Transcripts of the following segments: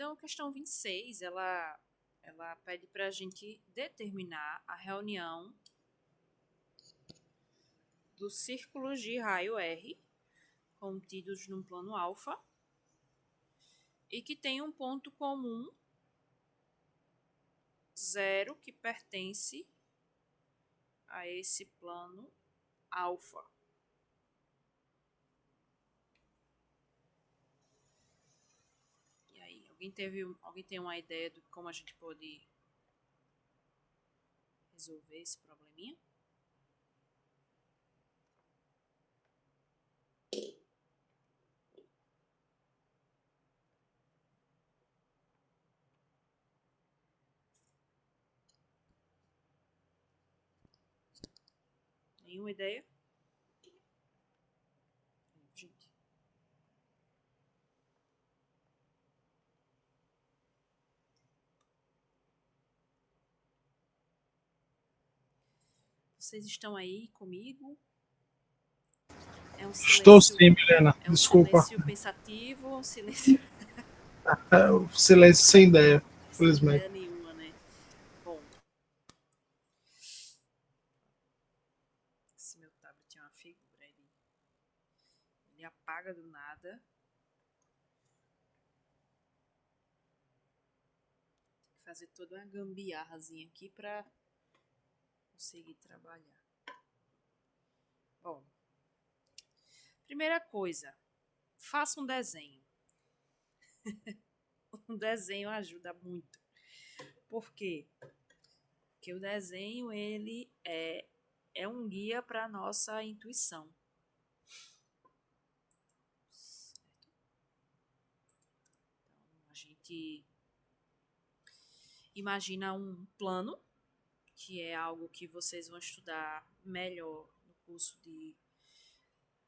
Então, a questão 26, ela pede para a gente determinar a reunião dos círculos de raio R contidos num plano alfa e que tem um ponto comum 0 que pertence a esse plano alfa. E aí, alguém tem uma ideia de como a gente pode resolver esse probleminha? Nenhuma ideia? Gente. Vocês estão aí comigo? É um Estou silêncio, sim, Milena. é um Desculpa. silêncio pensativo ou um silêncio É o silêncio sem ideia, sem infelizmente. ideia nenhuma, né? Bom, se meu tablet tem uma figura, ele apaga do nada. Tem que fazer toda uma gambiarrazinha aqui para conseguir trabalhar. Bom, primeira coisa, faça um desenho. Um desenho ajuda muito. Por quê? Porque o desenho ele é um guia para a nossa intuição. Então, a gente imagina um plano, que é algo que vocês vão estudar melhor no curso de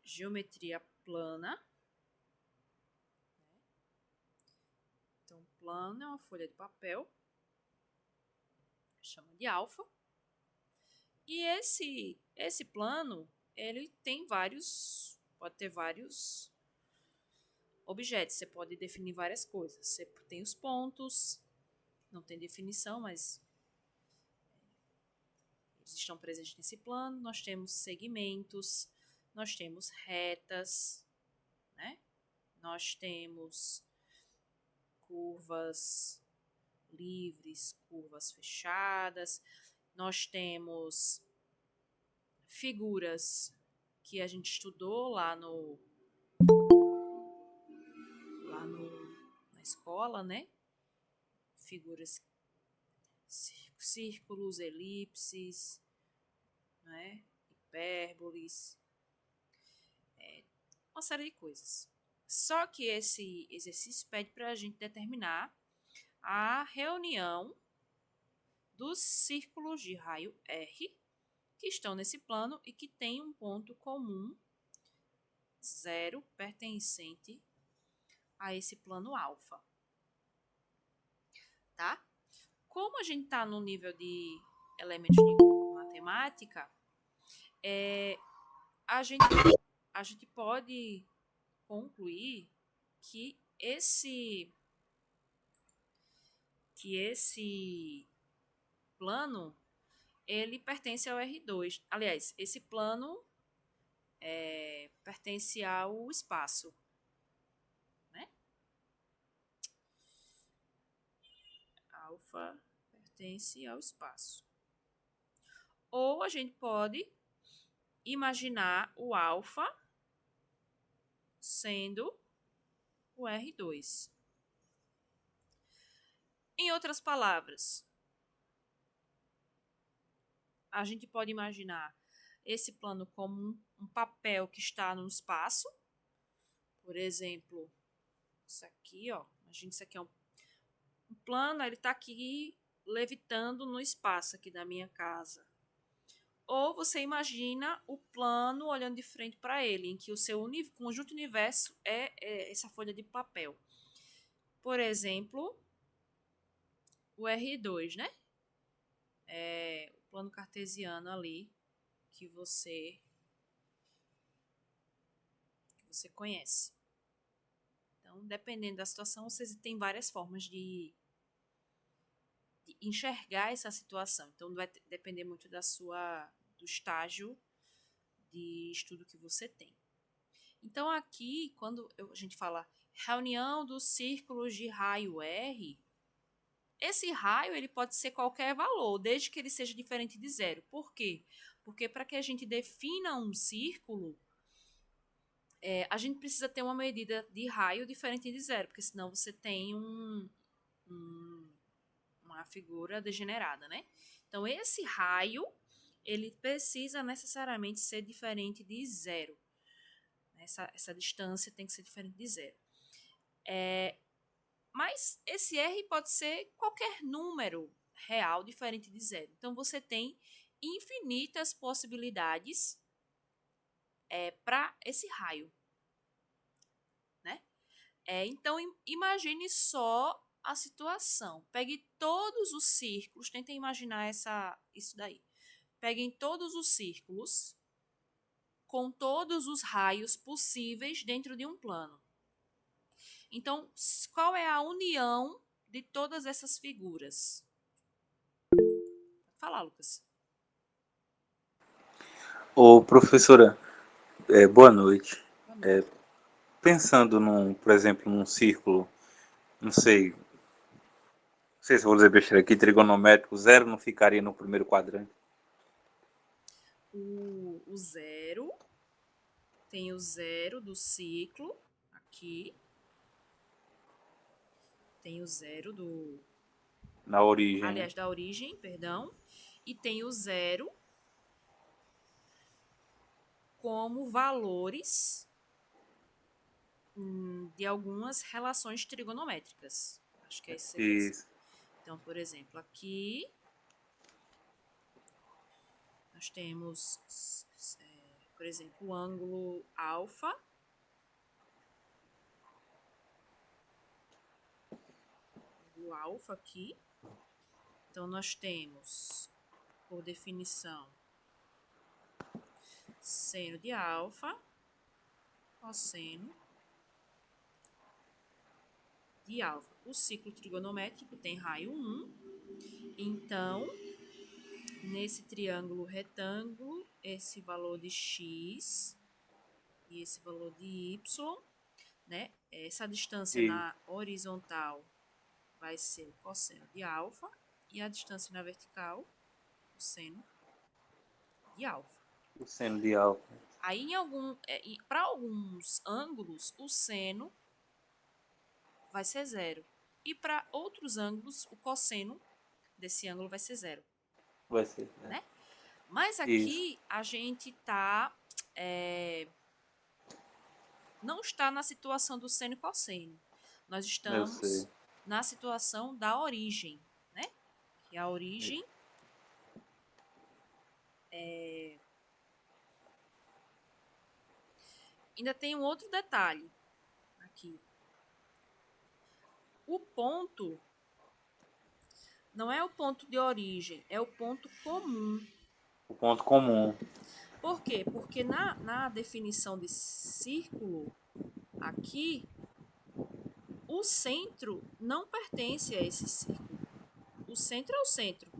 geometria plana. Então, plano é uma folha de papel, chama de alfa. E esse plano, ele tem pode ter vários objetos. Você pode definir várias coisas. Você tem os pontos, não tem definição, mas eles estão presentes nesse plano. Nós temos segmentos, nós temos retas, né? Nós temos curvas livres, curvas fechadas. Nós temos figuras que a gente estudou na escola, né? Figuras, círculos, elipses, né? Hipérboles, uma série de coisas. Só que esse exercício pede para a gente determinar a reunião dos círculos de raio R que estão nesse plano e que tem um ponto comum 0 pertencente a esse plano alfa. Tá? Como a gente está no nível de elementos de matemática, a gente pode concluir que esse plano ele pertence ao R2. Aliás, esse plano pertence ao espaço, né? Alfa pertence ao espaço. Ou a gente pode imaginar o alfa sendo o R2. Em outras palavras, a gente pode imaginar esse plano como um papel que está no espaço. Por exemplo, isso aqui, ó. Imagina isso aqui é um plano, ele está aqui levitando no espaço aqui da minha casa. Ou você imagina o plano olhando de frente para ele, em que o seu conjunto universo é essa folha de papel. Por exemplo, o R2, né? É o plano cartesiano ali que você conhece. Então, Então, dependendo da situação, vocês têm várias formas de enxergar essa situação. Então, vai depender muito do estágio de estudo que você tem. Então, aqui, quando a gente fala reunião dos círculos de raio R, esse raio ele pode ser qualquer valor, desde que ele seja diferente de zero. Por quê? Porque para que a gente defina um círculo, a gente precisa ter uma medida de raio diferente de zero, porque senão você tem uma figura degenerada, né? Então, esse raio, ele precisa necessariamente ser diferente de zero. Essa distância tem que ser diferente de zero. Mas esse R pode ser qualquer número real diferente de zero. Então, você tem infinitas possibilidades para esse raio. Né? Então, imagine só a situação. Pegue todos os círculos, tentem imaginar isso daí. Peguem todos os círculos com todos os raios possíveis dentro de um plano. Então, qual é a união de todas essas figuras? Pode falar, Lucas. Ô, professora, boa noite. Boa noite. Pensando, por exemplo, num círculo, não sei se eu vou dizer besteira aqui, trigonométrico, zero não ficaria no primeiro quadrante? O zero, tem o zero do ciclo, aqui. Tem o zero Na origem. aliás, da origem, perdão. E tem o zero como valores de algumas relações trigonométricas. Acho que é isso que você quer dizer. Então, por exemplo, aqui nós temos, por exemplo, o ângulo alfa. O alfa aqui. Então, nós temos, por definição, seno de alfa, cosseno de alfa. O ciclo trigonométrico tem raio 1. Então, nesse triângulo retângulo, esse valor de x e esse valor de y, né? Essa distância na horizontal vai ser o cosseno de alfa e a distância na vertical, o seno de alfa. O seno de alfa. Aí, para alguns ângulos, o seno vai ser zero. E para outros ângulos, o cosseno desse ângulo vai ser zero. Vai ser, né? Mas aqui a gente não está na situação do seno e cosseno. Nós estamos na situação da origem, né? Que a origem ainda tem um outro detalhe aqui. O ponto não é o ponto de origem, é o ponto comum. O ponto comum. Por quê? Porque na definição de círculo, aqui, o centro não pertence a esse círculo. O centro é o centro.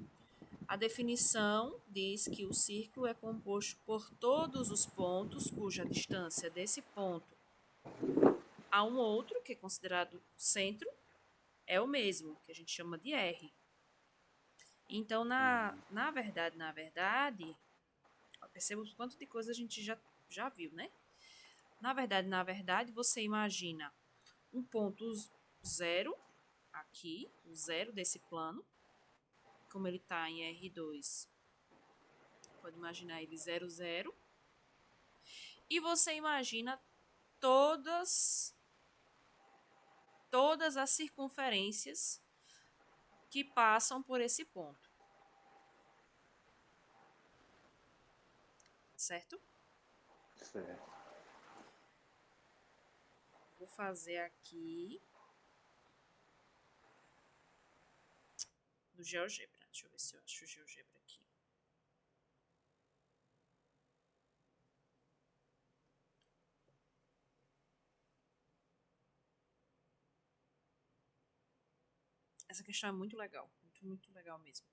A definição diz que o círculo é composto por todos os pontos cuja distância desse ponto a um outro, que é considerado centro, é o mesmo, que a gente chama de R. Então, na verdade, perceba o quanto de coisa a gente já viu, né? Na verdade, você imagina um ponto zero, aqui, o zero desse plano, como ele está em R2, pode imaginar ele 0, 0. E você imagina todas as circunferências que passam por esse ponto. Certo? Certo. Vou fazer aqui no GeoGebra. Deixa eu ver se eu acho o GeoGebra aqui. essa questão é muito legal. Muito, muito legal mesmo.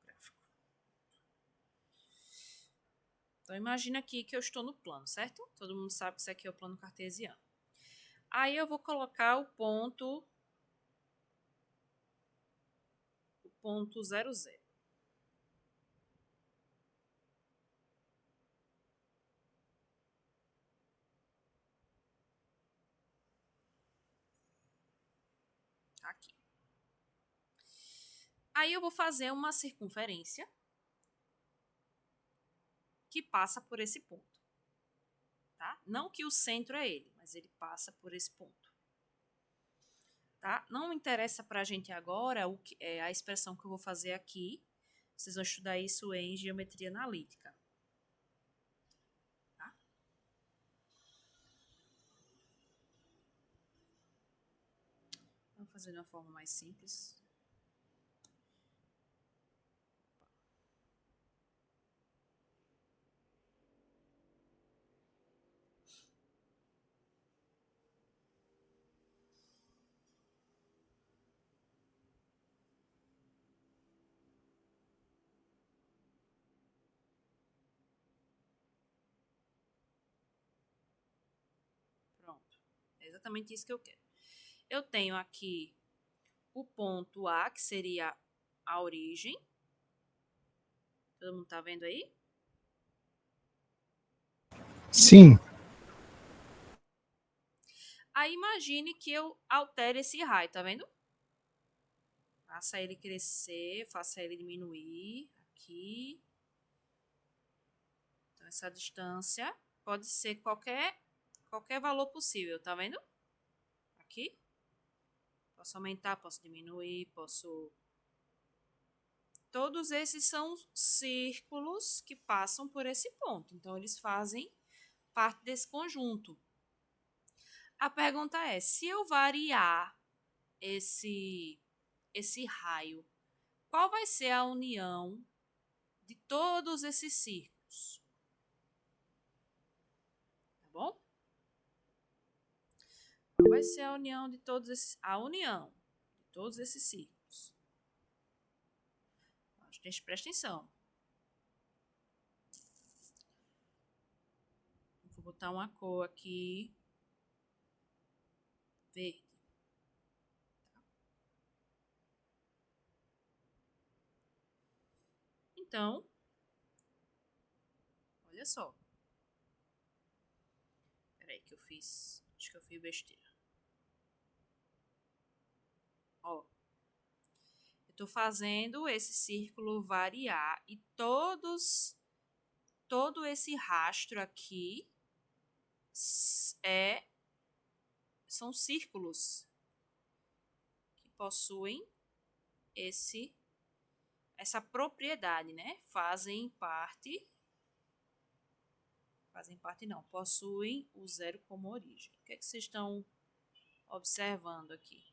Gráfico. Então, imagina aqui que eu estou no plano, certo? Todo mundo sabe que isso aqui é o plano cartesiano. Aí eu vou colocar o ponto 0, 0. Aqui. Aí eu vou fazer uma circunferência que passa por esse ponto. Tá? Não que o centro é ele, mas ele passa por esse ponto. Tá? Não interessa para a gente agora a expressão que eu vou fazer aqui. Vocês vão estudar isso em geometria analítica. Tá? Vamos fazer de uma forma mais simples. Pronto. É exatamente isso que eu quero. Eu tenho aqui o ponto A, que seria a origem. Todo mundo tá vendo aí? Sim. Aí imagine que eu altere esse raio, tá vendo? Faça ele crescer, faça ele diminuir aqui. Então, essa distância pode ser qualquer valor possível, tá vendo? Aqui. Posso aumentar, posso diminuir, posso... Todos esses são círculos que passam por esse ponto. Então, eles fazem parte desse conjunto. A pergunta é, se eu variar esse raio, qual vai ser a união de todos esses círculos? Tá bom? Qual vai ser a união de todos esses círculos? Gente, presta atenção. Vou botar uma cor aqui verde. Tá? Então, olha só. Peraí que eu fiz... Acho que eu fiz besteira. Ó. Eu tô fazendo esse círculo variar e todo esse rastro aqui são círculos que possuem essa propriedade, né? Possuem o zero como origem. O que é que vocês estão observando aqui?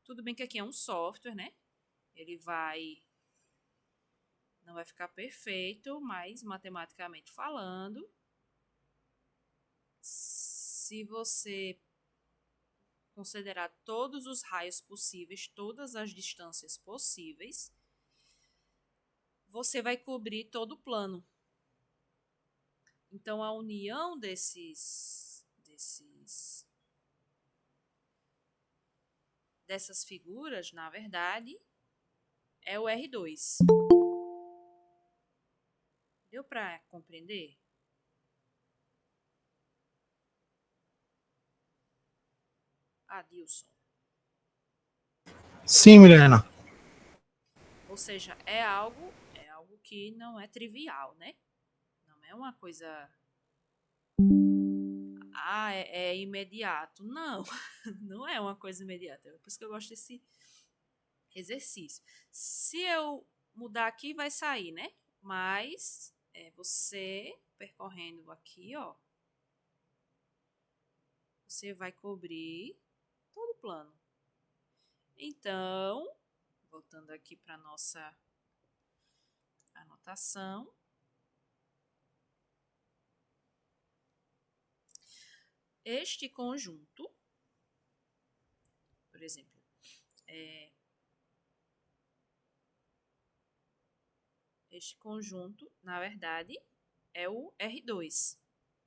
Tudo bem que aqui é um software, né? Ele não vai ficar perfeito, mas matematicamente falando, se você considerar todos os raios possíveis, todas as distâncias possíveis, você vai cobrir todo o plano. Então, a união dessas figuras, na verdade, é o R2. Deu para compreender? Adilson. Sim, Milena. Ou seja, é algo que não é trivial, né? Não é uma coisa... é imediato. Não, não é uma coisa imediata. É por isso que eu gosto desse exercício. Se eu mudar aqui, vai sair, né? Mas você percorrendo aqui, ó, você vai cobrir todo o plano. Então, Voltando aqui para nossa anotação. Este conjunto, por exemplo, este conjunto, na verdade, é o R2.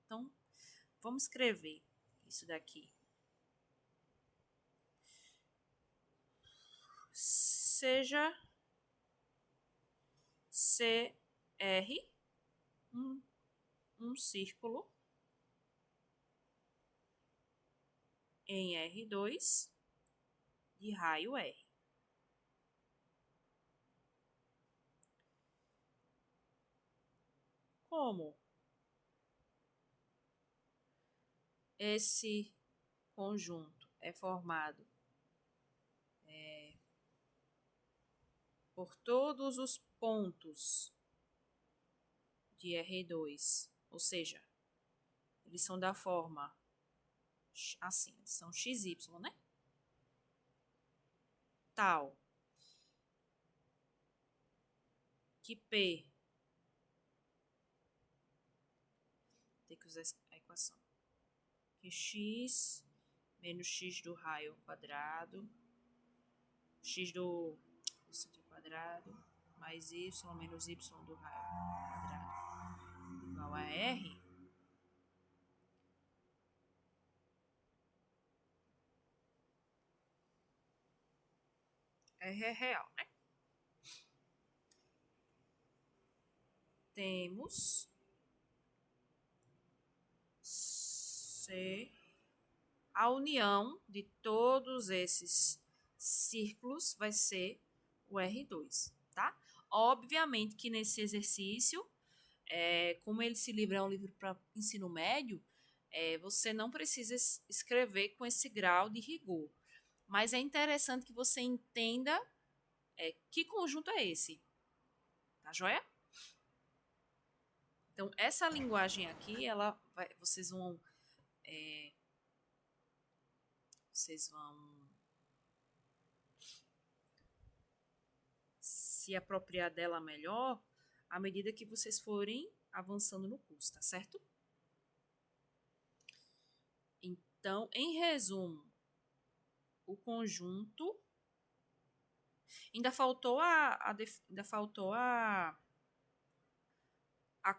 Então, vamos escrever isso daqui. Seja CR um círculo em R2 de raio R. Como esse conjunto é formado por todos os pontos de R2, ou seja, eles são da forma assim, eles são XY, né? Tal que P, tem que usar a equação, que X menos X do raio ao quadrado, X do sítio quadrado, mais Y menos Y do raio ao quadrado, igual a R. R é real, né? Temos C, a união de todos esses círculos vai ser o R2, tá? Obviamente que nesse exercício, como ele se livra é um livro para ensino médio, você não precisa escrever com esse grau de rigor. Mas é interessante que você entenda que conjunto é esse. Tá joia? Então, essa linguagem aqui, vocês vão se apropriar dela melhor à medida que vocês forem avançando no curso, tá certo? Então, em resumo, o conjunto ainda faltou a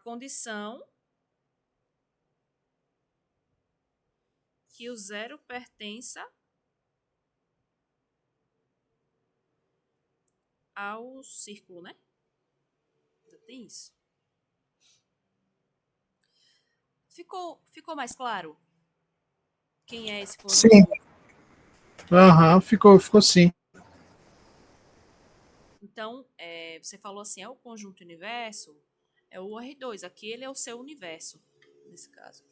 condição que o zero pertença ao círculo, né? Já tem isso. Ficou mais claro quem é esse conjunto? Sim. Ficou sim. Então, você falou assim, é o conjunto universo, é o R2. Aqui ele é o seu universo, nesse caso.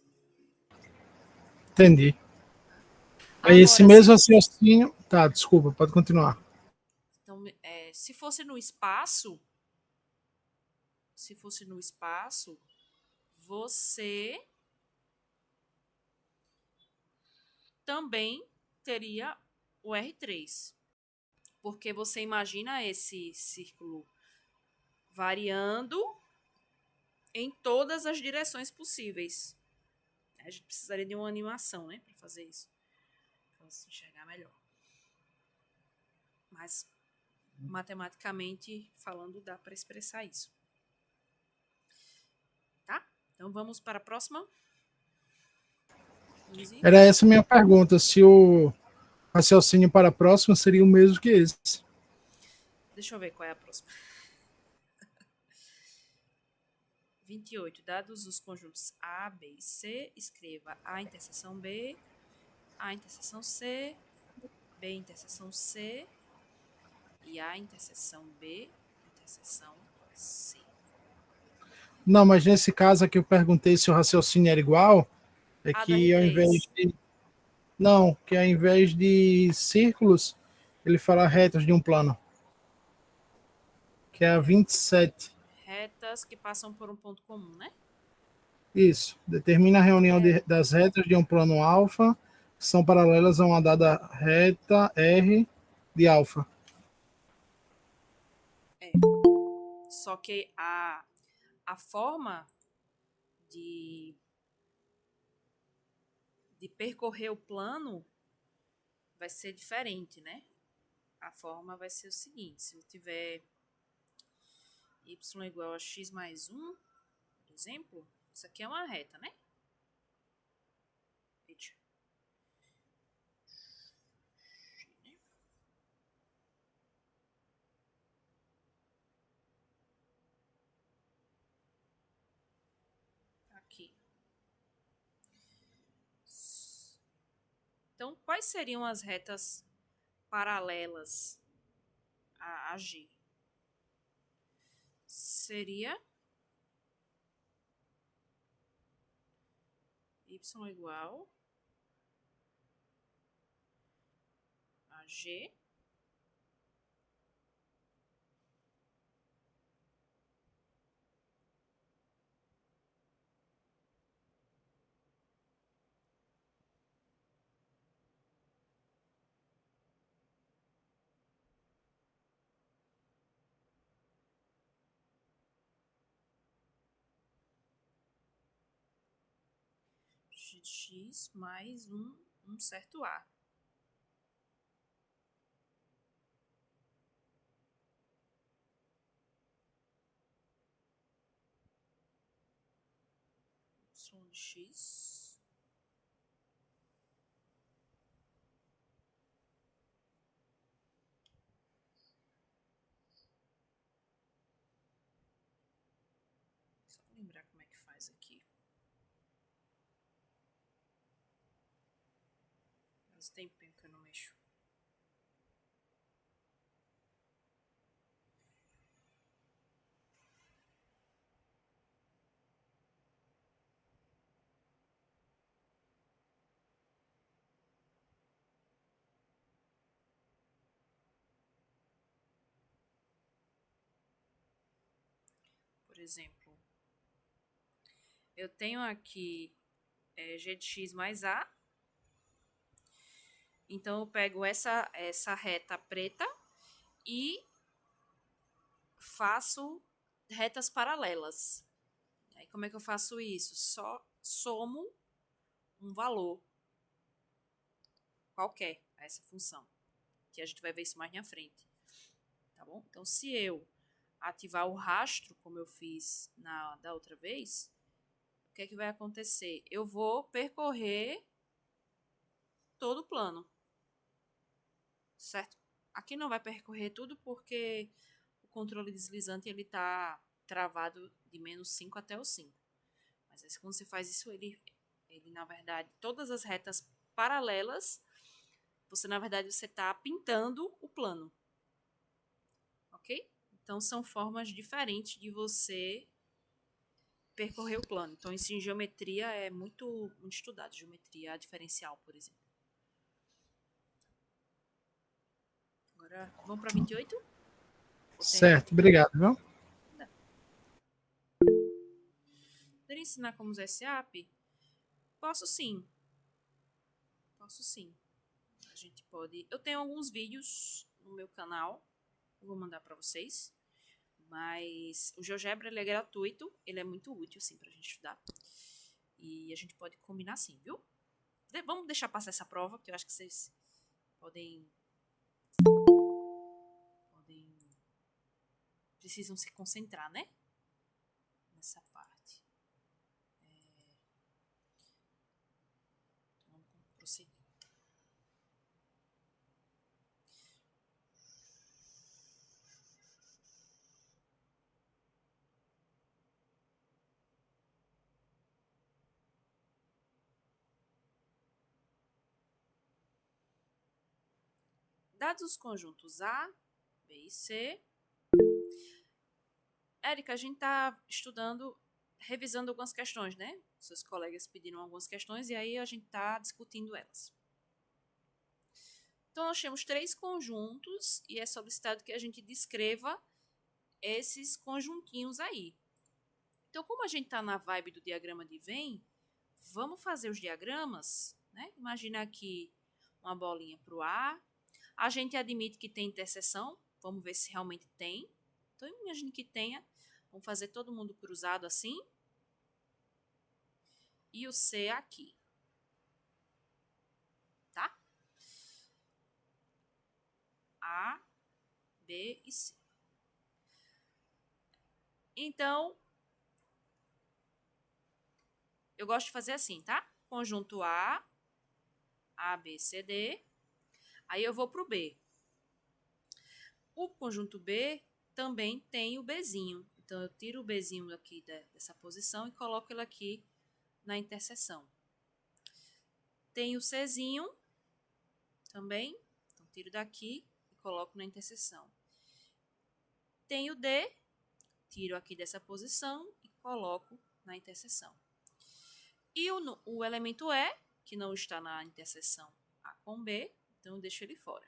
Entendi. Aí esse mesmo raciocínio... Tá, desculpa, pode continuar. Então, se fosse no espaço, você também teria o R3. Porque você imagina esse círculo variando em todas as direções possíveis. A gente precisaria de uma animação, né, para fazer isso. Para se enxergar melhor. Mas, matematicamente falando, dá para expressar isso. Tá? Então, vamos para a próxima. Era essa a minha pergunta, se o raciocínio para a próxima seria o mesmo que esse. Deixa eu ver qual é a próxima. 28. Dados os conjuntos A, B e C, escreva A interseção B, A interseção C, B interseção C e A interseção B interseção C. Não, mas nesse caso aqui eu perguntei se o raciocínio era igual, que ao invés de... Não, que ao invés de círculos, ele fala retas de um plano. Que é a 27. Retas que passam por um ponto comum, né? Isso. Determina a reunião das retas de um plano alfa, que são paralelas a uma dada reta R de alfa. Só que a forma de percorrer o plano vai ser diferente, né? A forma vai ser o seguinte, se eu tiver y igual a x mais 1, por exemplo, isso aqui é uma reta, né? Eita. Aqui. Então, quais seriam as retas paralelas a G? Seria y igual a G de x mais um certo A. Y de x só lembrar como é que faz aqui. Faz tempinho que eu não mexo. Por exemplo, eu tenho aqui g de x mais a. Então, eu pego essa reta preta e faço retas paralelas. Aí, como é que eu faço isso? Só somo um valor qualquer a essa função, que a gente vai ver isso mais na frente. Tá bom? Então, se eu ativar o rastro, como eu fiz da outra vez, o que é que vai acontecer? Eu vou percorrer todo o plano. Certo? Aqui não vai percorrer tudo porque o controle deslizante ele está travado de menos 5 até o 5. Mas aí, quando você faz isso, ele na verdade, todas as retas paralelas, na verdade, você está pintando o plano. Ok? Então, são formas diferentes de você percorrer o plano. Então, isso em geometria é muito estudado. Geometria diferencial, por exemplo. Agora, vamos para 28? Certo, obrigado, viu? Poderia ensinar como usar esse app? Posso sim. A gente pode... Eu tenho alguns vídeos no meu canal. Eu vou mandar para vocês. Mas o GeoGebra, ele é gratuito. Ele é muito útil, assim, pra gente estudar. E a gente pode combinar sim, viu? Vamos deixar passar essa prova, porque eu acho que vocês podem precisam se concentrar, né? Nessa parte. Então, vamos prosseguir. Dados os conjuntos A, B e C. Érica, a gente está estudando, revisando algumas questões, né? Seus colegas pediram algumas questões e aí a gente está discutindo elas. Então, nós temos 3 conjuntos e é solicitado que a gente descreva esses conjuntinhos aí. Então, como a gente está na vibe do diagrama de Venn, vamos fazer os diagramas, né? Imagina aqui uma bolinha para o A. A gente admite que tem interseção, vamos ver se realmente tem. Então, imagine que tenha, vamos fazer todo mundo cruzado assim, e o C aqui, tá? A, B e C. Então, eu gosto de fazer assim, tá? Conjunto A, B, C, D. Aí eu vou para o B. O conjunto B também tem o Bzinho. Então, eu tiro o Bzinho aqui dessa posição e coloco ele aqui na interseção. Tem o Czinho também. Então, tiro daqui e coloco na interseção. Tem o D, tiro aqui dessa posição e coloco na interseção. E o elemento E, que não está na interseção A com B, então eu deixo ele fora.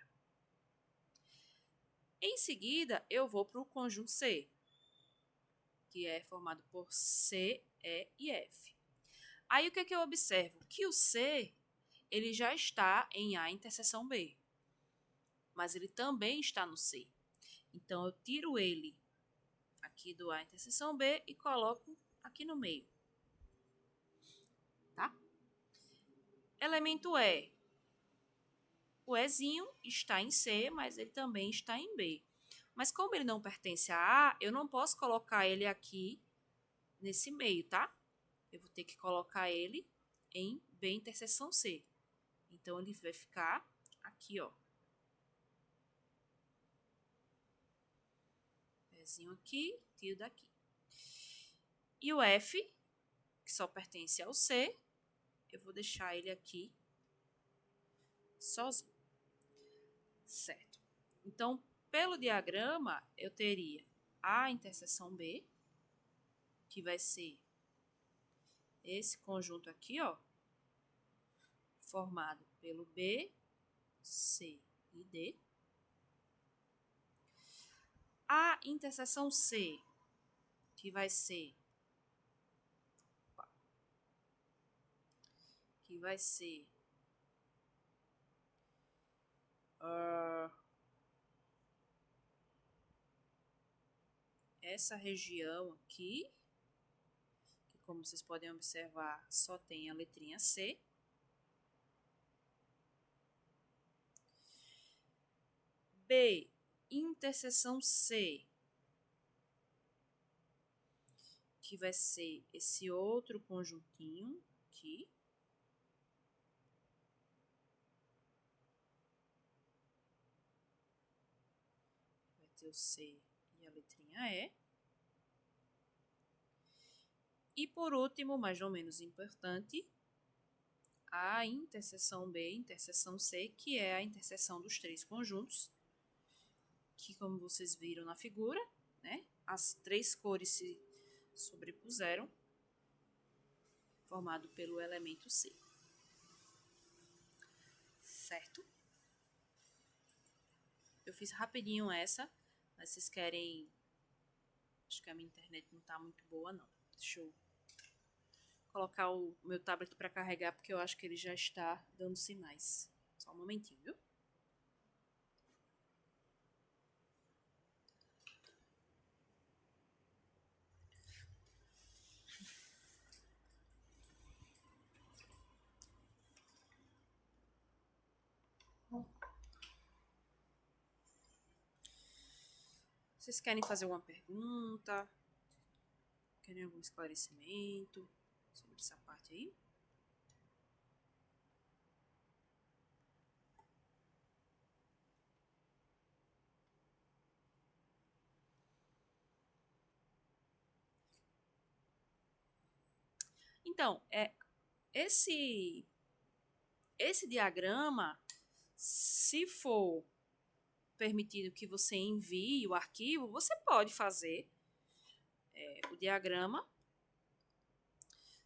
Em seguida, eu vou para o conjunto C, que é formado por C, E e F. Aí o que é que eu observo? Que o C ele já está em A interseção B, mas ele também está no C. Então, eu tiro ele aqui do A interseção B e coloco aqui no meio. Tá? Elemento E. O Ezinho está em C, mas ele também está em B. Mas como ele não pertence a A, eu não posso colocar ele aqui nesse meio, tá? Eu vou ter que colocar ele em B interseção C. Então, ele vai ficar aqui, ó. Ezinho aqui, tiro daqui. E o F, que só pertence ao C, eu vou deixar ele aqui sozinho. Certo. Então, pelo diagrama, eu teria A interseção B, que vai ser esse conjunto aqui, ó, formado pelo B, C e D. A interseção C, que vai ser essa região aqui, que como vocês podem observar, só tem a letrinha C. B, interseção C, que vai ser esse outro conjuntinho aqui. Vai ter o C e a letrinha E. E por último, mas não menos importante, a interseção B, interseção C, que é a interseção dos três conjuntos, que como vocês viram na figura, né, as três cores se sobrepuseram, formado pelo elemento C. Certo? Eu fiz rapidinho essa, mas vocês querem... Acho que a minha internet não tá muito boa, não. Deixa eu colocar o meu tablet para carregar, porque eu acho que ele já está dando sinais. Só um momentinho, viu? Vocês querem fazer alguma pergunta? Querem algum esclarecimento sobre essa parte aí? Então, esse diagrama, se for permitido que você envie o arquivo, você pode fazer o diagrama.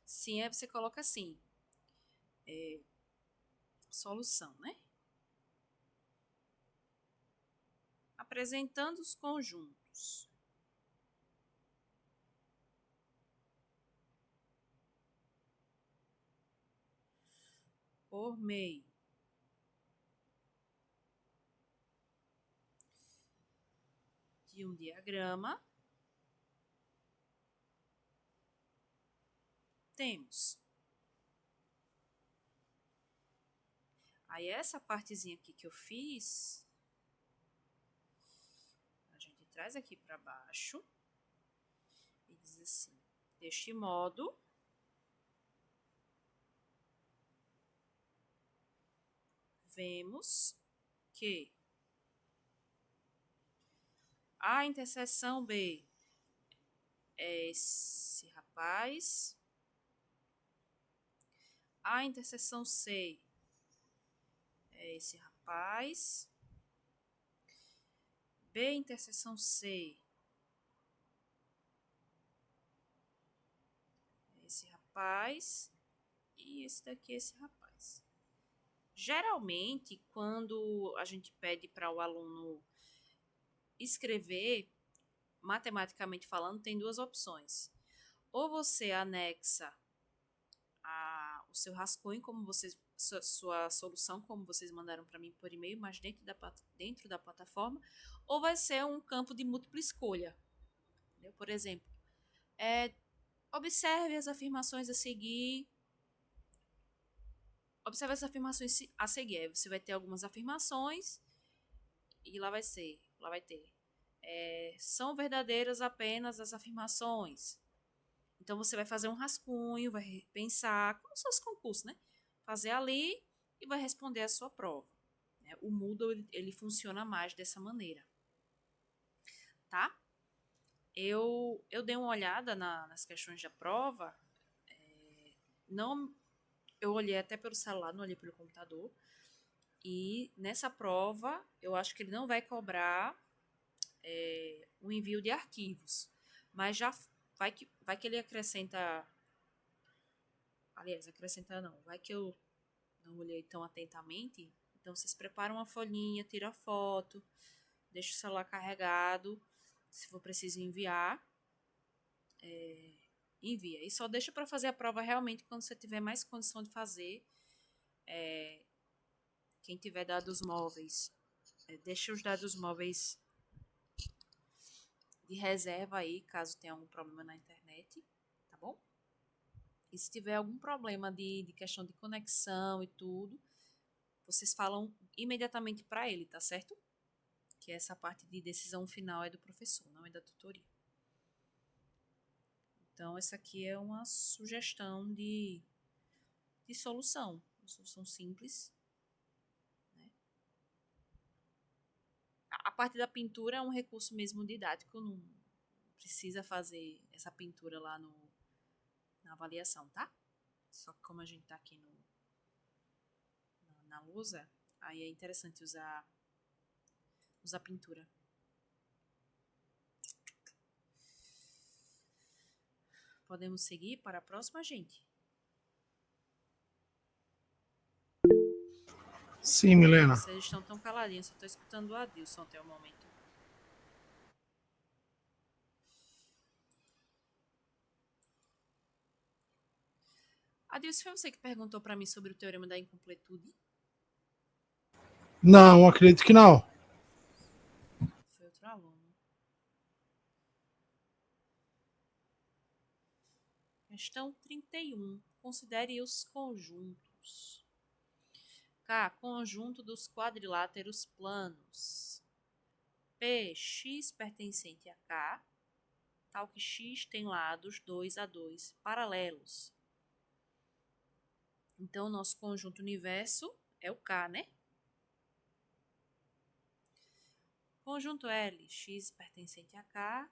Sim, aí você coloca assim, solução, né? Apresentando os conjuntos. Por meio de um diagrama, temos. Aí essa partezinha aqui que eu fiz, a gente traz aqui para baixo e diz assim: deste modo, vemos que a interseção B é esse rapaz, a interseção C é esse rapaz, B interseção C é esse rapaz e esse daqui é esse rapaz. Geralmente, quando a gente pede para o aluno escrever, matematicamente falando, tem duas opções. Ou você anexa o seu rascunho, como vocês, sua solução, como vocês mandaram para mim por e-mail, mas dentro da plataforma, ou vai ser um campo de múltipla escolha. Entendeu? Por exemplo, observe as afirmações a seguir. Observe as afirmações a seguir. Você vai ter algumas afirmações e lá vai ter. São verdadeiras apenas as afirmações. Então, você vai fazer um rascunho, vai pensar, como se fosse concurso, né? Fazer ali e vai responder a sua prova. O Moodle, ele funciona mais dessa maneira. Tá? Eu dei uma olhada nas questões da prova. Eu olhei até pelo celular, não olhei pelo computador. E nessa prova, eu acho que ele não vai cobrar o envio de arquivos. Mas já vai que ele acrescenta. Aliás, acrescentar não. Vai que eu não olhei tão atentamente. Então, vocês preparam uma folhinha, tira a foto, deixa o celular carregado. Se for preciso enviar, envia. E só deixa para fazer a prova realmente quando você tiver mais condição de fazer. Quem tiver dados móveis, deixa os dados móveis de reserva aí, caso tenha algum problema na internet, tá bom? E se tiver algum problema de questão de conexão e tudo, vocês falam imediatamente para ele, tá certo? Que essa parte de decisão final é do professor, não é da tutoria. Então, essa aqui é uma sugestão de solução. Uma solução simples. Né? A parte da pintura é um recurso mesmo didático, não precisa fazer essa pintura lá na avaliação, tá? Só que como a gente tá aqui na lousa, aí é interessante usar pintura. Podemos seguir para a próxima, gente? Sim, Milena. Vocês estão tão caladinhos, só estou escutando o Adilson até o momento. Adilson, foi você que perguntou para mim sobre o teorema da incompletude? Não, acredito que não. Foi outro aluno. Questão 31. Considere os conjuntos. K. Conjunto dos quadriláteros planos. P. X pertencente a K, tal que X tem lados 2 a 2 paralelos. Então, o nosso conjunto universo é o K, né? Conjunto L. X pertencente a K,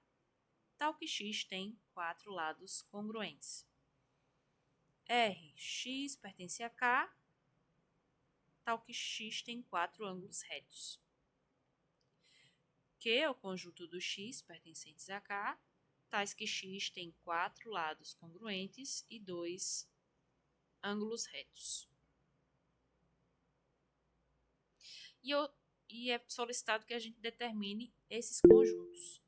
tal que X tem 4 lados congruentes. R. X pertence a K, tal que X tem 4 ângulos retos. Q é o conjunto dos X pertencentes a K, tais que X tem 4 lados congruentes e 2 ângulos retos. E é solicitado que a gente determine esses conjuntos.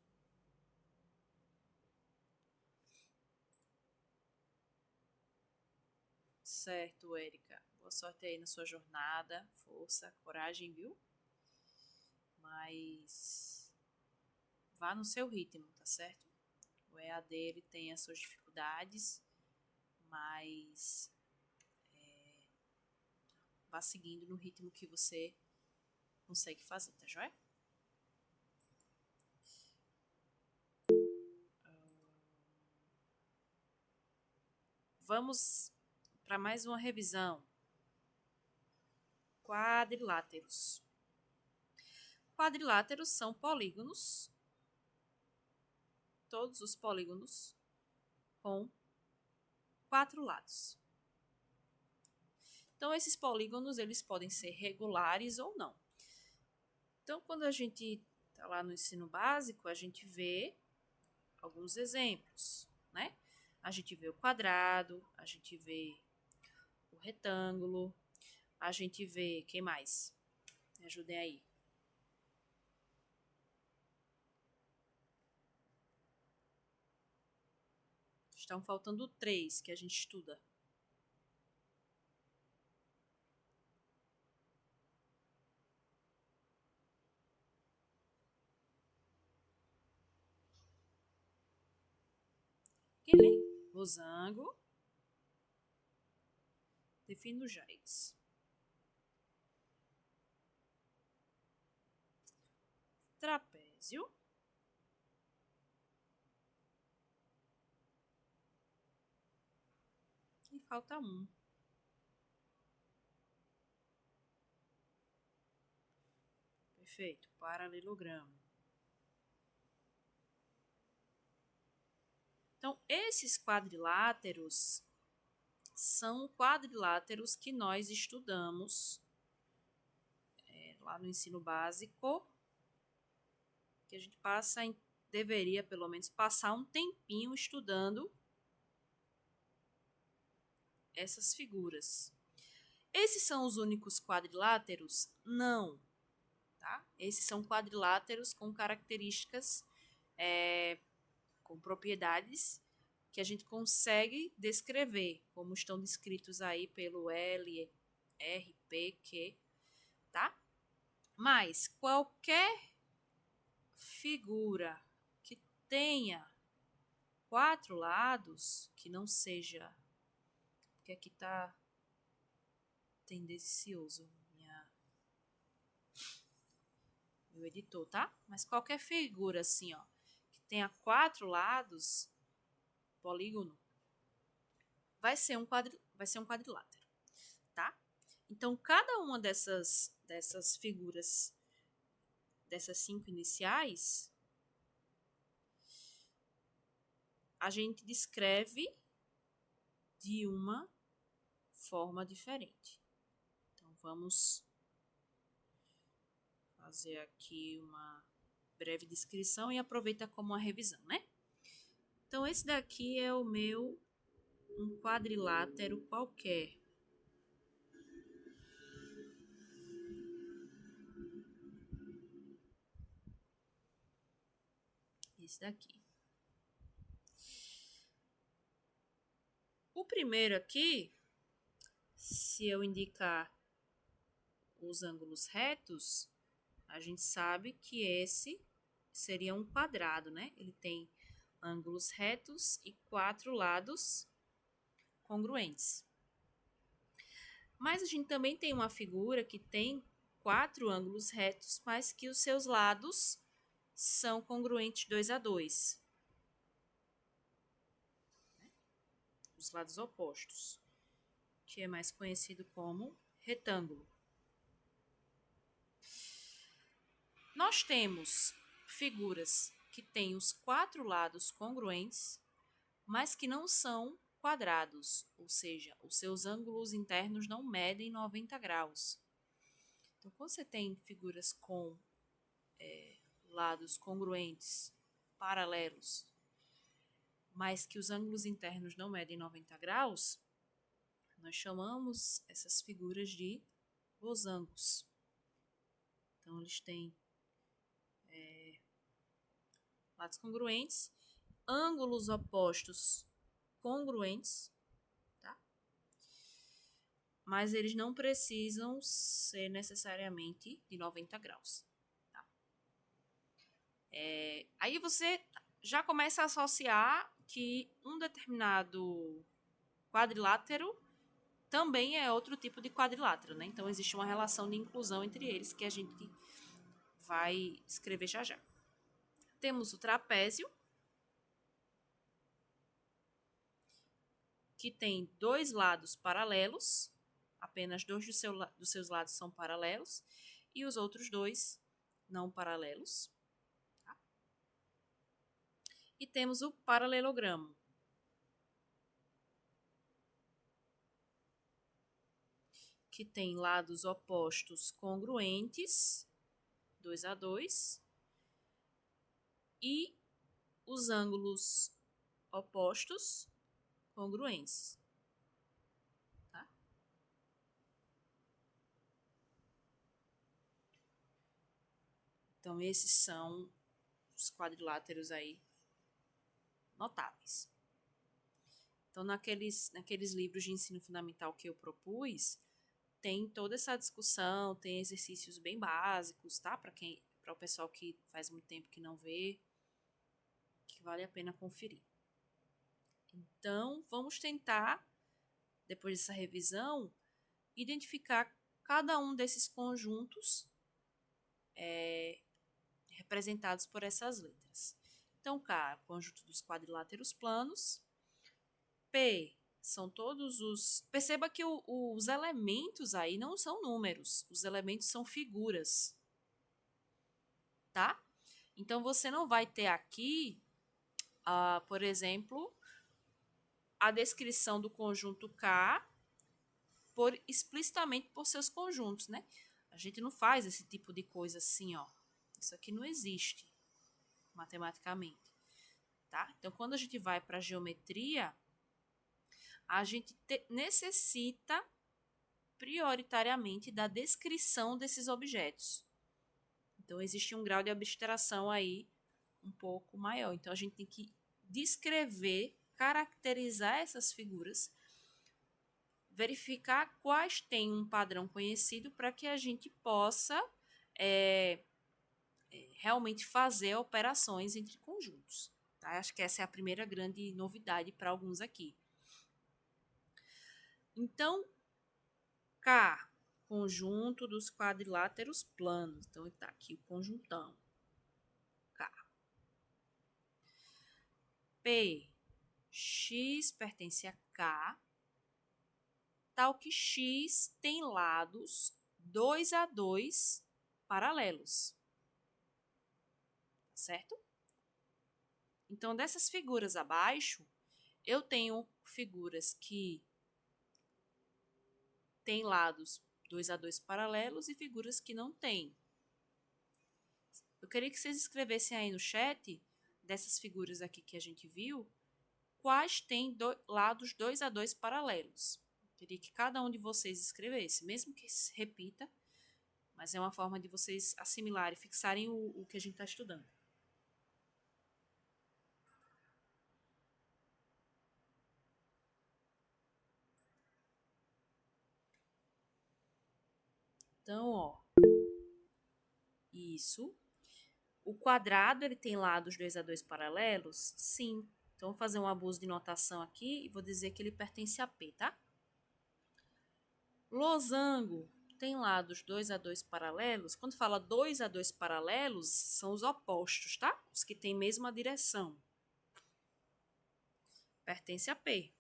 Certo, Érica. Boa sorte aí na sua jornada. Força, coragem, viu? Mas vá no seu ritmo, tá certo? O EAD ele tem as suas dificuldades, mas vá seguindo no ritmo que você consegue fazer, tá joia? Vamos para mais uma revisão. Quadriláteros. Quadriláteros são polígonos, todos os polígonos com 4 lados. Então, esses polígonos eles podem ser regulares ou não. Então, quando a gente está lá no ensino básico, a gente vê alguns exemplos, né? A gente vê o quadrado, a gente vê o retângulo, a gente vê, quem mais? Me ajudem aí. Estão faltando 3 que a gente estuda. Quem lê? Losango. Defina os jais. Trapézio. E falta um. Perfeito. Paralelogramo. Então, esses quadriláteros são quadriláteros que nós estudamos lá no ensino básico, que a gente deveria pelo menos passar um tempinho estudando essas figuras. Esses são os únicos quadriláteros? Não. Tá? Esses são quadriláteros com características, com propriedades que a gente consegue descrever, como estão descritos aí pelo L, R, P, Q, tá? Mas qualquer figura que tenha 4 lados, que não seja, porque aqui tá tendencioso meu editor, tá? Mas qualquer figura assim, ó, que tenha 4 lados, polígono, vai ser um quadrilátero, tá? Então, cada uma dessas figuras, dessas 5 iniciais, a gente descreve de uma forma diferente. Então, vamos fazer aqui uma breve descrição e aproveita como uma revisão, né? Então, esse daqui é o meu um quadrilátero qualquer. Esse daqui. O primeiro aqui, se eu indicar os ângulos retos, a gente sabe que esse seria um quadrado, né? Ele tem ângulos retos e 4 lados congruentes. Mas a gente também tem uma figura que tem 4 ângulos retos, mas que os seus lados são congruentes 2 a 2. Os lados opostos, que é mais conhecido como retângulo. Nós temos figuras que têm os 4 lados congruentes, mas que não são quadrados, ou seja, os seus ângulos internos não medem 90 graus. Então, quando você tem figuras com lados congruentes, paralelos, mas que os ângulos internos não medem 90 graus, nós chamamos essas figuras de losangos. Então, eles têm lados congruentes, ângulos opostos congruentes, tá? Mas eles não precisam ser necessariamente de 90 graus. Tá? Aí você já começa a associar que um determinado quadrilátero também é outro tipo de quadrilátero, né? Então, existe uma relação de inclusão entre eles que a gente vai escrever já já. Temos o trapézio, que tem dois lados paralelos, apenas dois dos seus lados são paralelos, e os outros dois não paralelos. Tá? E temos o paralelogramo, que tem lados opostos congruentes, 2 a 2, e os ângulos opostos congruentes. Tá? Então, esses são os quadriláteros aí notáveis. Então, naqueles livros de ensino fundamental que eu propus, tem toda essa discussão, tem exercícios bem básicos, tá? Para o pessoal que faz muito tempo que não vê, que vale a pena conferir. Então, vamos tentar, depois dessa revisão, identificar cada um desses conjuntos representados por essas letras. Então, K, conjunto dos quadriláteros planos. P, são todos os... Perceba que os elementos aí não são números, os elementos são figuras. Tá? Então, você não vai ter aqui, por exemplo, a descrição do conjunto K explicitamente por seus conjuntos, né? A gente não faz esse tipo de coisa assim, ó. Isso aqui não existe matematicamente, tá? Então, quando a gente vai para a geometria, a gente necessita prioritariamente da descrição desses objetos. Então, existe um grau de abstração aí um pouco maior. Então, a gente tem que descrever, caracterizar essas figuras, verificar quais têm um padrão conhecido para que a gente possa realmente fazer operações entre conjuntos. Tá? Acho que essa é a primeira grande novidade para alguns aqui. Então, K, conjunto dos quadriláteros planos. Então, está aqui o conjuntão. K. P, X pertence a K, tal que X tem lados 2 a 2 paralelos. Certo? Então, dessas figuras abaixo, eu tenho figuras que têm lados 2 a 2 paralelos e figuras que não têm. Eu queria que vocês escrevessem aí no chat, dessas figuras aqui que a gente viu, quais têm lados 2 a 2 paralelos. Eu queria que cada um de vocês escrevesse, mesmo que se repita, mas é uma forma de vocês assimilarem, fixarem o que a gente está estudando. Então, ó, isso. O quadrado, ele tem lados 2 a 2 paralelos? Sim. Então, vou fazer um abuso de notação aqui e vou dizer que ele pertence a P, tá? Losango tem lados 2 a 2 paralelos? Quando fala 2 a 2 paralelos, são os opostos, tá? Os que têm mesma direção. Pertence a P.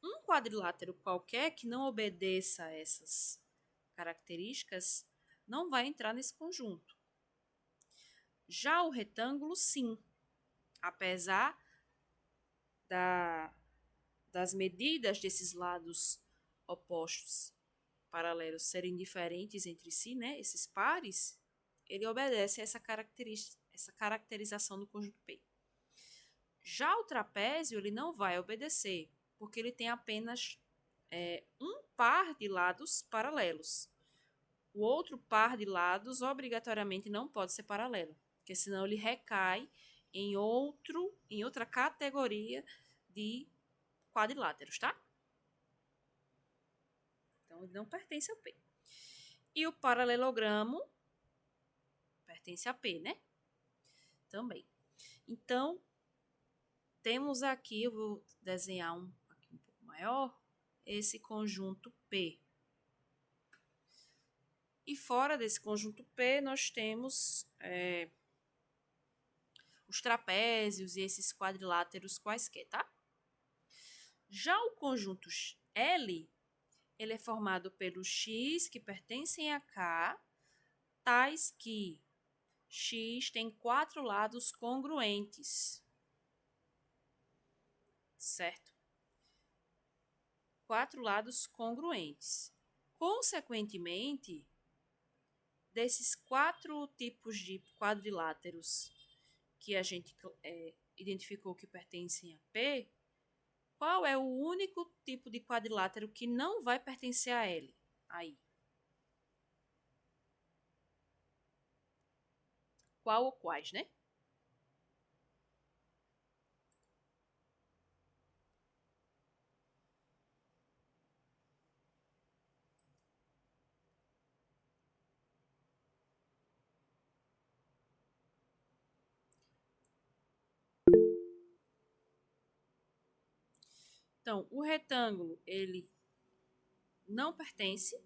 Um quadrilátero qualquer que não obedeça a essas características não vai entrar nesse conjunto. Já o retângulo, sim. Apesar das medidas desses lados opostos paralelos serem diferentes entre si, né, esses pares, ele obedece a essa caracterização do conjunto P. Já o trapézio, ele não vai obedecer, porque ele tem apenas um par de lados paralelos. O outro par de lados, obrigatoriamente, não pode ser paralelo, porque senão ele recai em outra categoria de quadriláteros, tá? Então, ele não pertence ao P. E o paralelogramo pertence a P, né? também. Então, temos aqui, eu vou desenhar aqui um pouco maior, esse conjunto P. E fora desse conjunto P, nós temos os trapézios e esses quadriláteros quaisquer, tá? Já o conjunto L, ele é formado pelos X que pertencem a K, tais que X tem 4 lados congruentes, certo? 4 lados congruentes. Consequentemente, desses 4 tipos de quadriláteros que a gente identificou que pertencem a P, qual é o único tipo de quadrilátero que não vai pertencer a L? Aí. Qual ou quais, né? Então, o retângulo, ele não pertence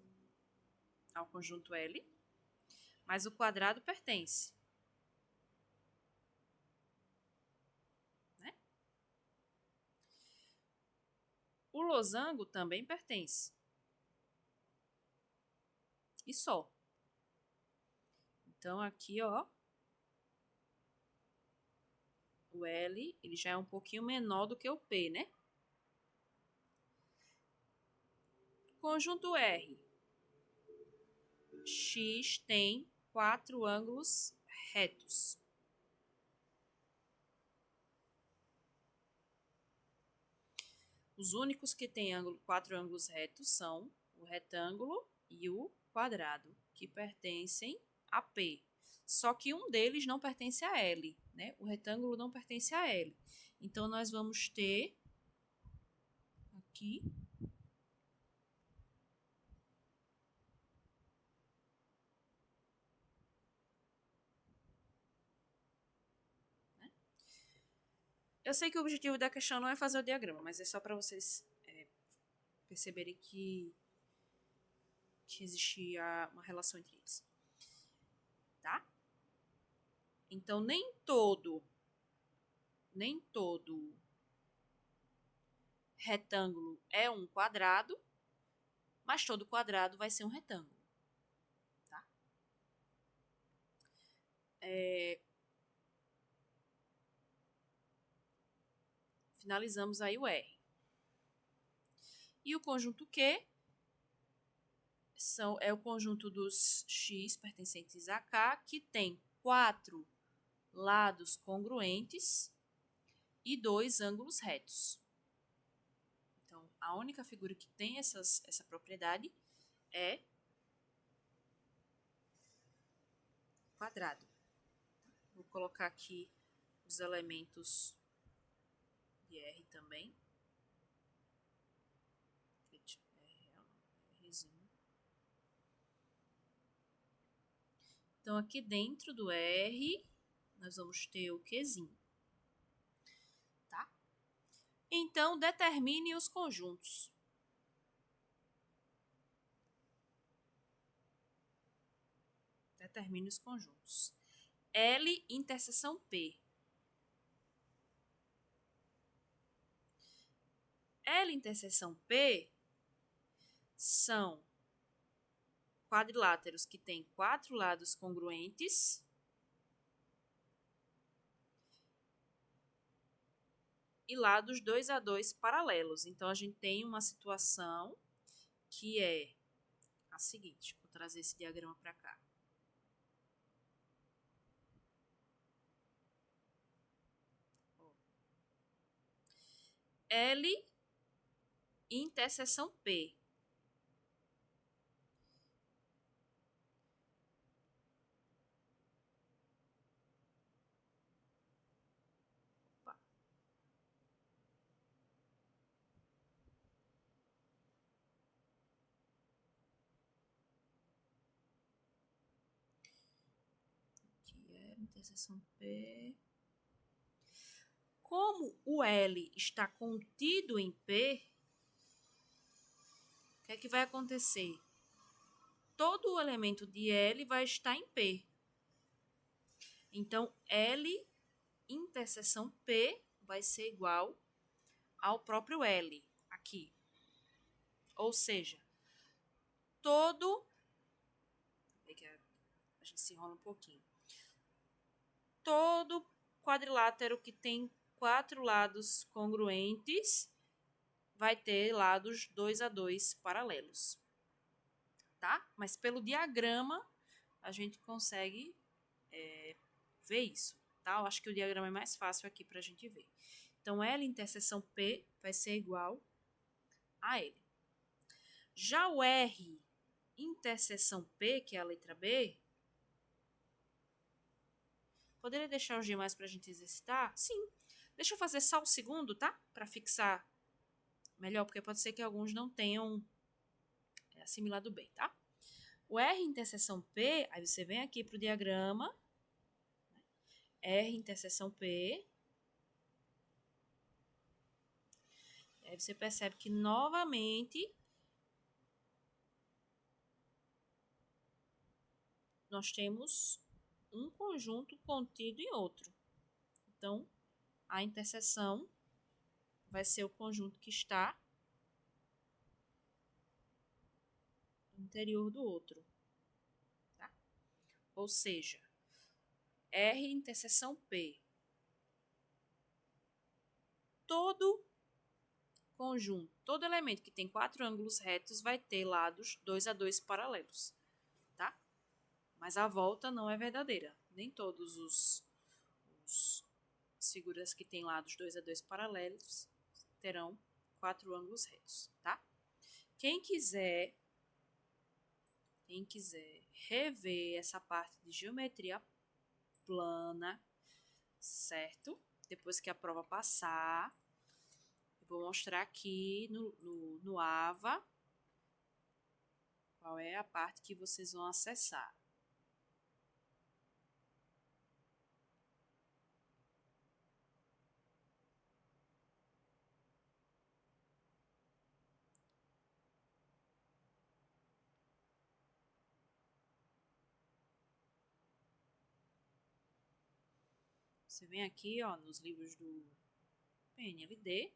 ao conjunto L, mas o quadrado pertence. Né? O losango também pertence. E só. Então, aqui, ó, o L, ele já é um pouquinho menor do que o P, né? Conjunto R. X tem 4 ângulos retos. Os únicos que têm 4 ângulos retos são o retângulo e o quadrado, que pertencem a P. Só que um deles não pertence a L, né? O retângulo não pertence a L. Então, nós vamos ter aqui eu sei que o objetivo da questão não é fazer o diagrama, mas é só para vocês perceberem que existia uma relação entre eles. Tá? Então, nem todo retângulo é um quadrado, mas todo quadrado vai ser um retângulo. Tá? Finalizamos aí o R. E o conjunto Q é o conjunto dos X pertencentes a K, que tem 4 lados congruentes e 2 ângulos retos. Então, a única figura que tem essa propriedade é quadrado. Vou colocar aqui os elementos de R também. Então, aqui dentro do R, nós vamos ter o Qzinho. Tá? Então, determine os conjuntos. Determine os conjuntos. L interseção P. L interseção P são quadriláteros que têm 4 lados congruentes e lados 2 a 2 paralelos. Então, a gente tem uma situação que é a seguinte. Vou trazer esse diagrama para cá. L interseção P. Opa. Aqui era interseção P. Como o L está contido em P, o que é que vai acontecer? Todo o elemento de L vai estar em P. Então, L interseção P vai ser igual ao próprio L aqui. Ou seja, todo... A gente se enrola um pouquinho. Todo quadrilátero que tem 4 lados congruentes vai ter lados 2 a 2 paralelos. Tá? Mas pelo diagrama a gente consegue ver isso. Tá? Eu acho que o diagrama é mais fácil aqui para a gente ver. Então, L interseção P vai ser igual a L. Já o R interseção P, que é a letra B, poderia deixar os demais para a gente exercitar? Sim. Deixa eu fazer só o segundo, tá? Para fixar melhor, porque pode ser que alguns não tenham assimilado bem, tá? O R interseção P, aí você vem aqui para o diagrama, R interseção P, e aí você percebe que novamente nós temos um conjunto contido em outro. Então, a interseção vai ser o conjunto que está no interior do outro. Tá? Ou seja, R interseção P. Todo conjunto, todo elemento que tem 4 ângulos retos vai ter lados 2 a 2 paralelos. Tá? Mas a volta não é verdadeira. Nem todos as figuras que têm lados 2 a 2 paralelos terão 4 ângulos retos, tá? Quem quiser rever essa parte de geometria plana, certo? Depois que a prova passar, eu vou mostrar aqui no AVA qual é a parte que vocês vão acessar. Você vem aqui, ó, nos livros do PNLD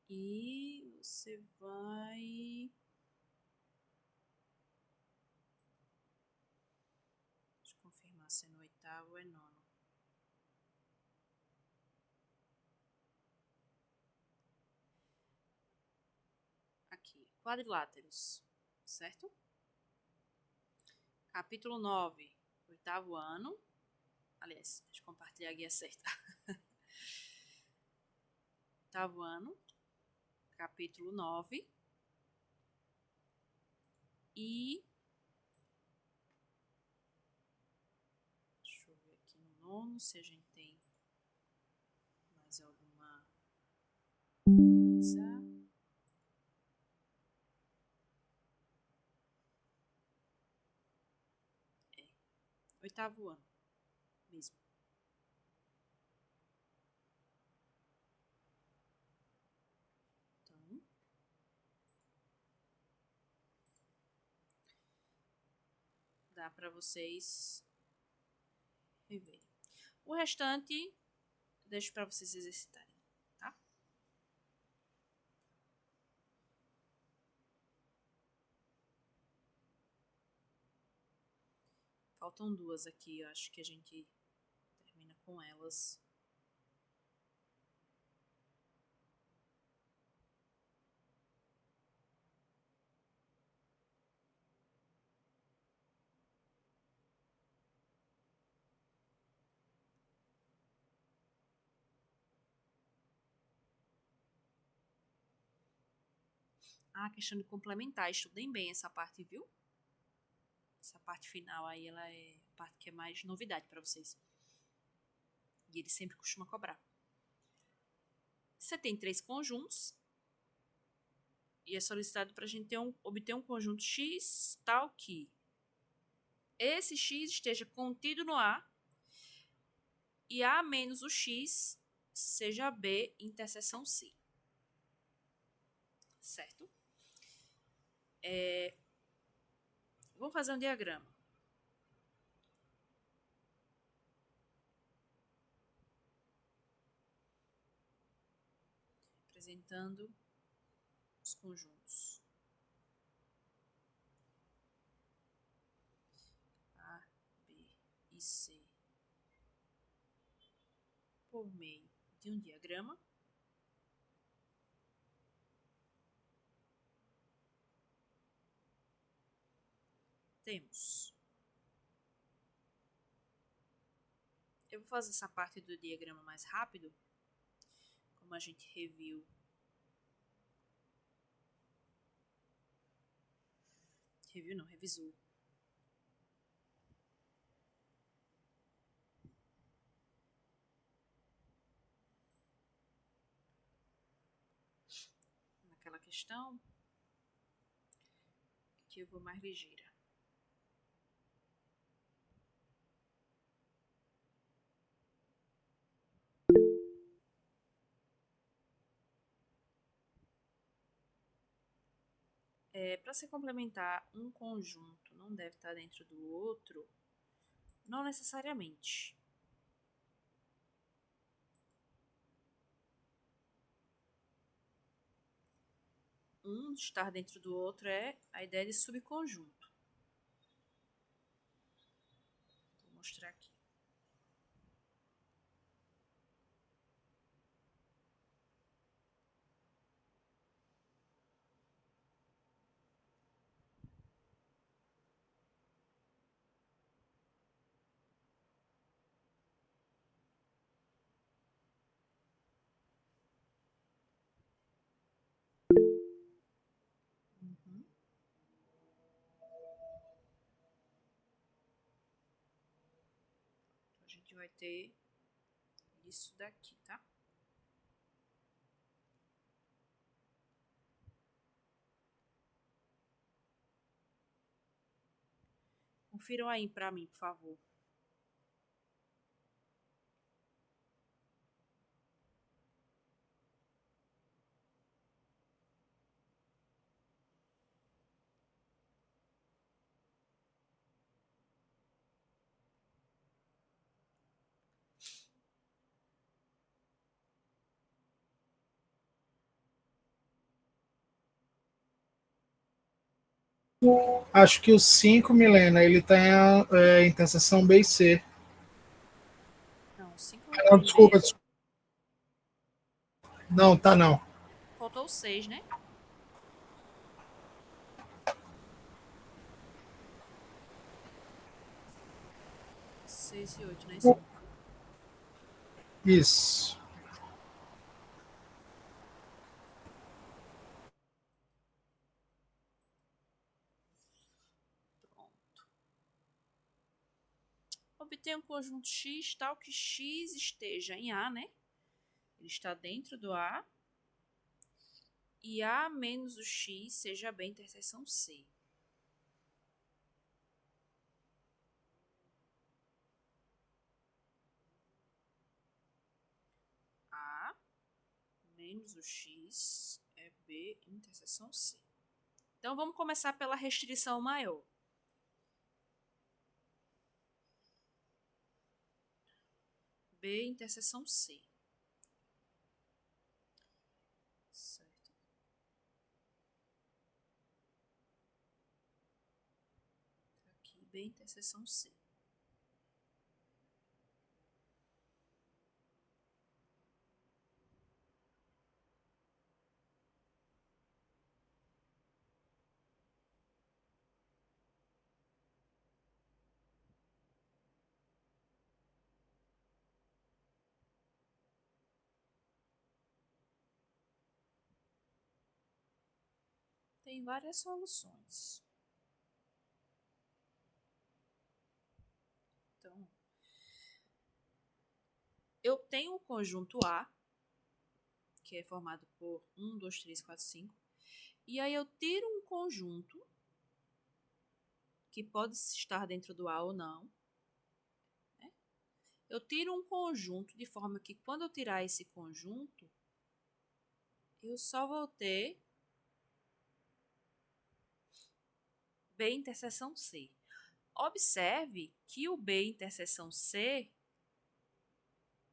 e você vai... Deixa eu confirmar se é no 8º ou é 9º. Aqui, quadriláteros, certo? Capítulo 9, 8º ano. Aliás, deixa eu compartilhar a guia certa. 8º ano, capítulo 9. E... deixa eu ver aqui no 9º se a gente tem mais alguma coisa. 8º ano mesmo. Então, dá para vocês reverem. O restante, deixo para vocês exercitarem, tá? Faltam 2 aqui, eu acho que a gente termina com elas. Ah, questão de complementar. Estudem bem essa parte, viu? Essa parte final aí, ela é a parte que é mais novidade para vocês. E ele sempre costuma cobrar. Você tem 3 conjuntos. E é solicitado para a gente obter um conjunto X tal que. esse x esteja contido no A e A menos o x seja B interseção C. Certo? Vou fazer um diagrama. Representando os conjuntos A, B e C por meio de um diagrama. Temos. Eu vou fazer essa parte do diagrama mais rápido, como a gente reviu. Reviu não, revisou. Naquela questão que eu vou mais ligeira. Para se complementar, um conjunto não deve estar dentro do outro? Não necessariamente. Um estar dentro do outro é a ideia de subconjunto. Vou mostrar aqui. Uhum. Então, a gente vai ter isso daqui, tá? Confiram aí para mim, por favor. Acho que o 5, Milena, ele tem a interseção B e C. Não, 5 não tá Não, em B. desculpa. Não, tá não. Faltou o 6, né? Seis e 8, né? Isso. Pronto. Obtenha um conjunto X tal que X esteja em A, né? Ele está dentro do A. E A menos o X seja B interseção C. A menos o X é B interseção C. Então, vamos começar pela restrição maior. B interseção C. Certo. Aqui, B interseção C. Tem várias soluções. Então, eu tenho um conjunto A, que é formado por 1, 2, 3, 4, 5. E aí eu tiro um conjunto que pode estar dentro do A ou não. Né? Eu tiro um conjunto de forma que quando eu tirar esse conjunto, eu só vou ter B interseção C. Observe que o B interseção C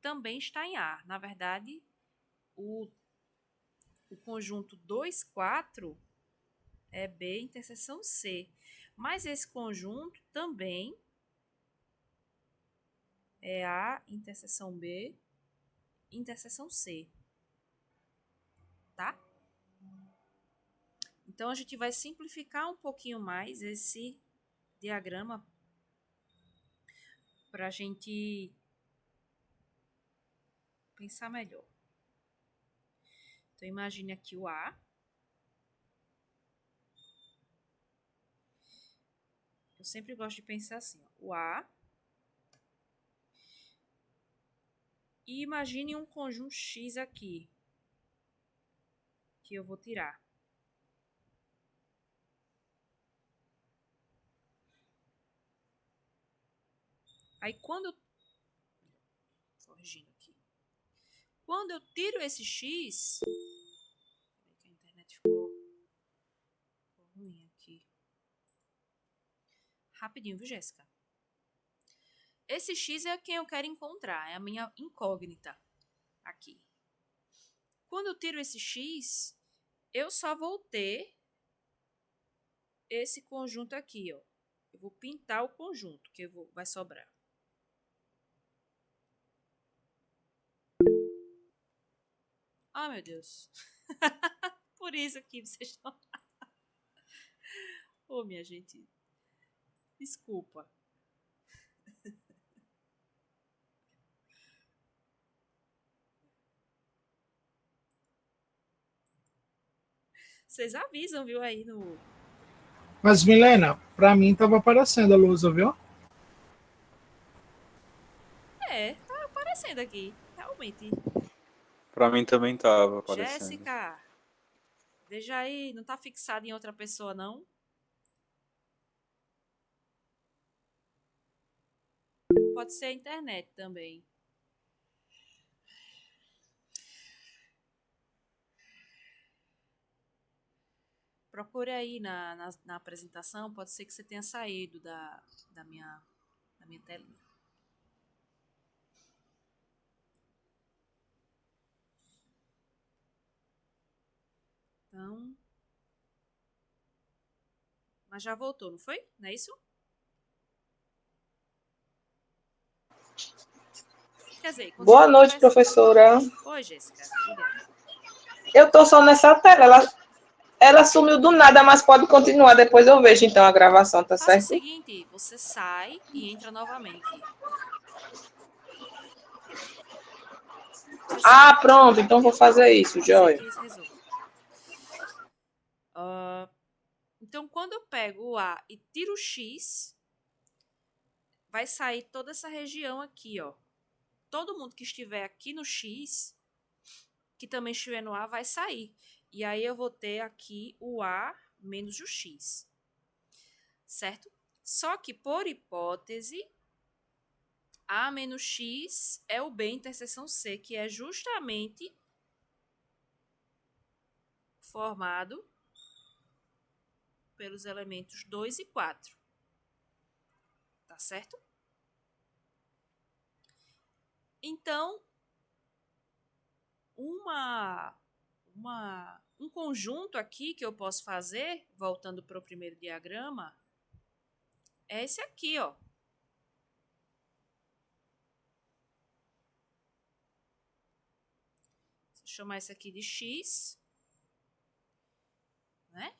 também está em A. Na verdade, o conjunto 2, 4 é B interseção C. Mas esse conjunto também é A interseção B interseção C. Tá? Então, a gente vai simplificar um pouquinho mais esse diagrama para a gente pensar melhor. Então, imagine aqui o A. Eu sempre gosto de pensar assim, ó, o A. E imagine um conjunto X aqui, que eu vou tirar. Aí, corrigindo aqui. Quando eu tiro esse X, a internet ficou ruim aqui. Rapidinho, viu, Jéssica? Esse X é quem eu quero encontrar, é a minha incógnita aqui. Quando eu tiro esse X, eu só vou ter esse conjunto aqui, ó. Eu vou pintar o conjunto que vai sobrar. Ah, meu Deus. Por isso que vocês estão... Ô, minha gente. Desculpa. Vocês avisam, viu, aí no... Mas, Milena, pra mim tava aparecendo a lousa, viu? Tá aparecendo aqui. Realmente. Pra mim também tava aparecendo. Jéssica, veja aí, não tá fixado em outra pessoa, não? Pode ser a internet também. Procure aí na apresentação, pode ser que você tenha saído da minha telinha. Então, mas já voltou, não foi? Não é isso? Quer dizer, Boa continua noite, aparecendo. professora. Oi, Jéssica, diga. Eu tô só nessa tela. Ela sumiu do nada, mas pode continuar. Depois eu vejo, então, a gravação, tá Faça o certo? seguinte, você sai e entra novamente. Você sai. Ah, pronto. Então vou fazer isso, Pode ser joia. que isso resolva. Então, quando eu pego o A e tiro o X, vai sair toda essa região aqui, ó. Todo mundo que estiver aqui no X, que também estiver no A, vai sair. E aí eu vou ter aqui o A menos o X. Certo? Só que, por hipótese, A menos X é o B interseção C, que é justamente formado pelos elementos 2 e 4. Tá certo? Então, um conjunto aqui que eu posso fazer, voltando para o primeiro diagrama, é esse aqui, ó. Vou chamar esse aqui de X, né?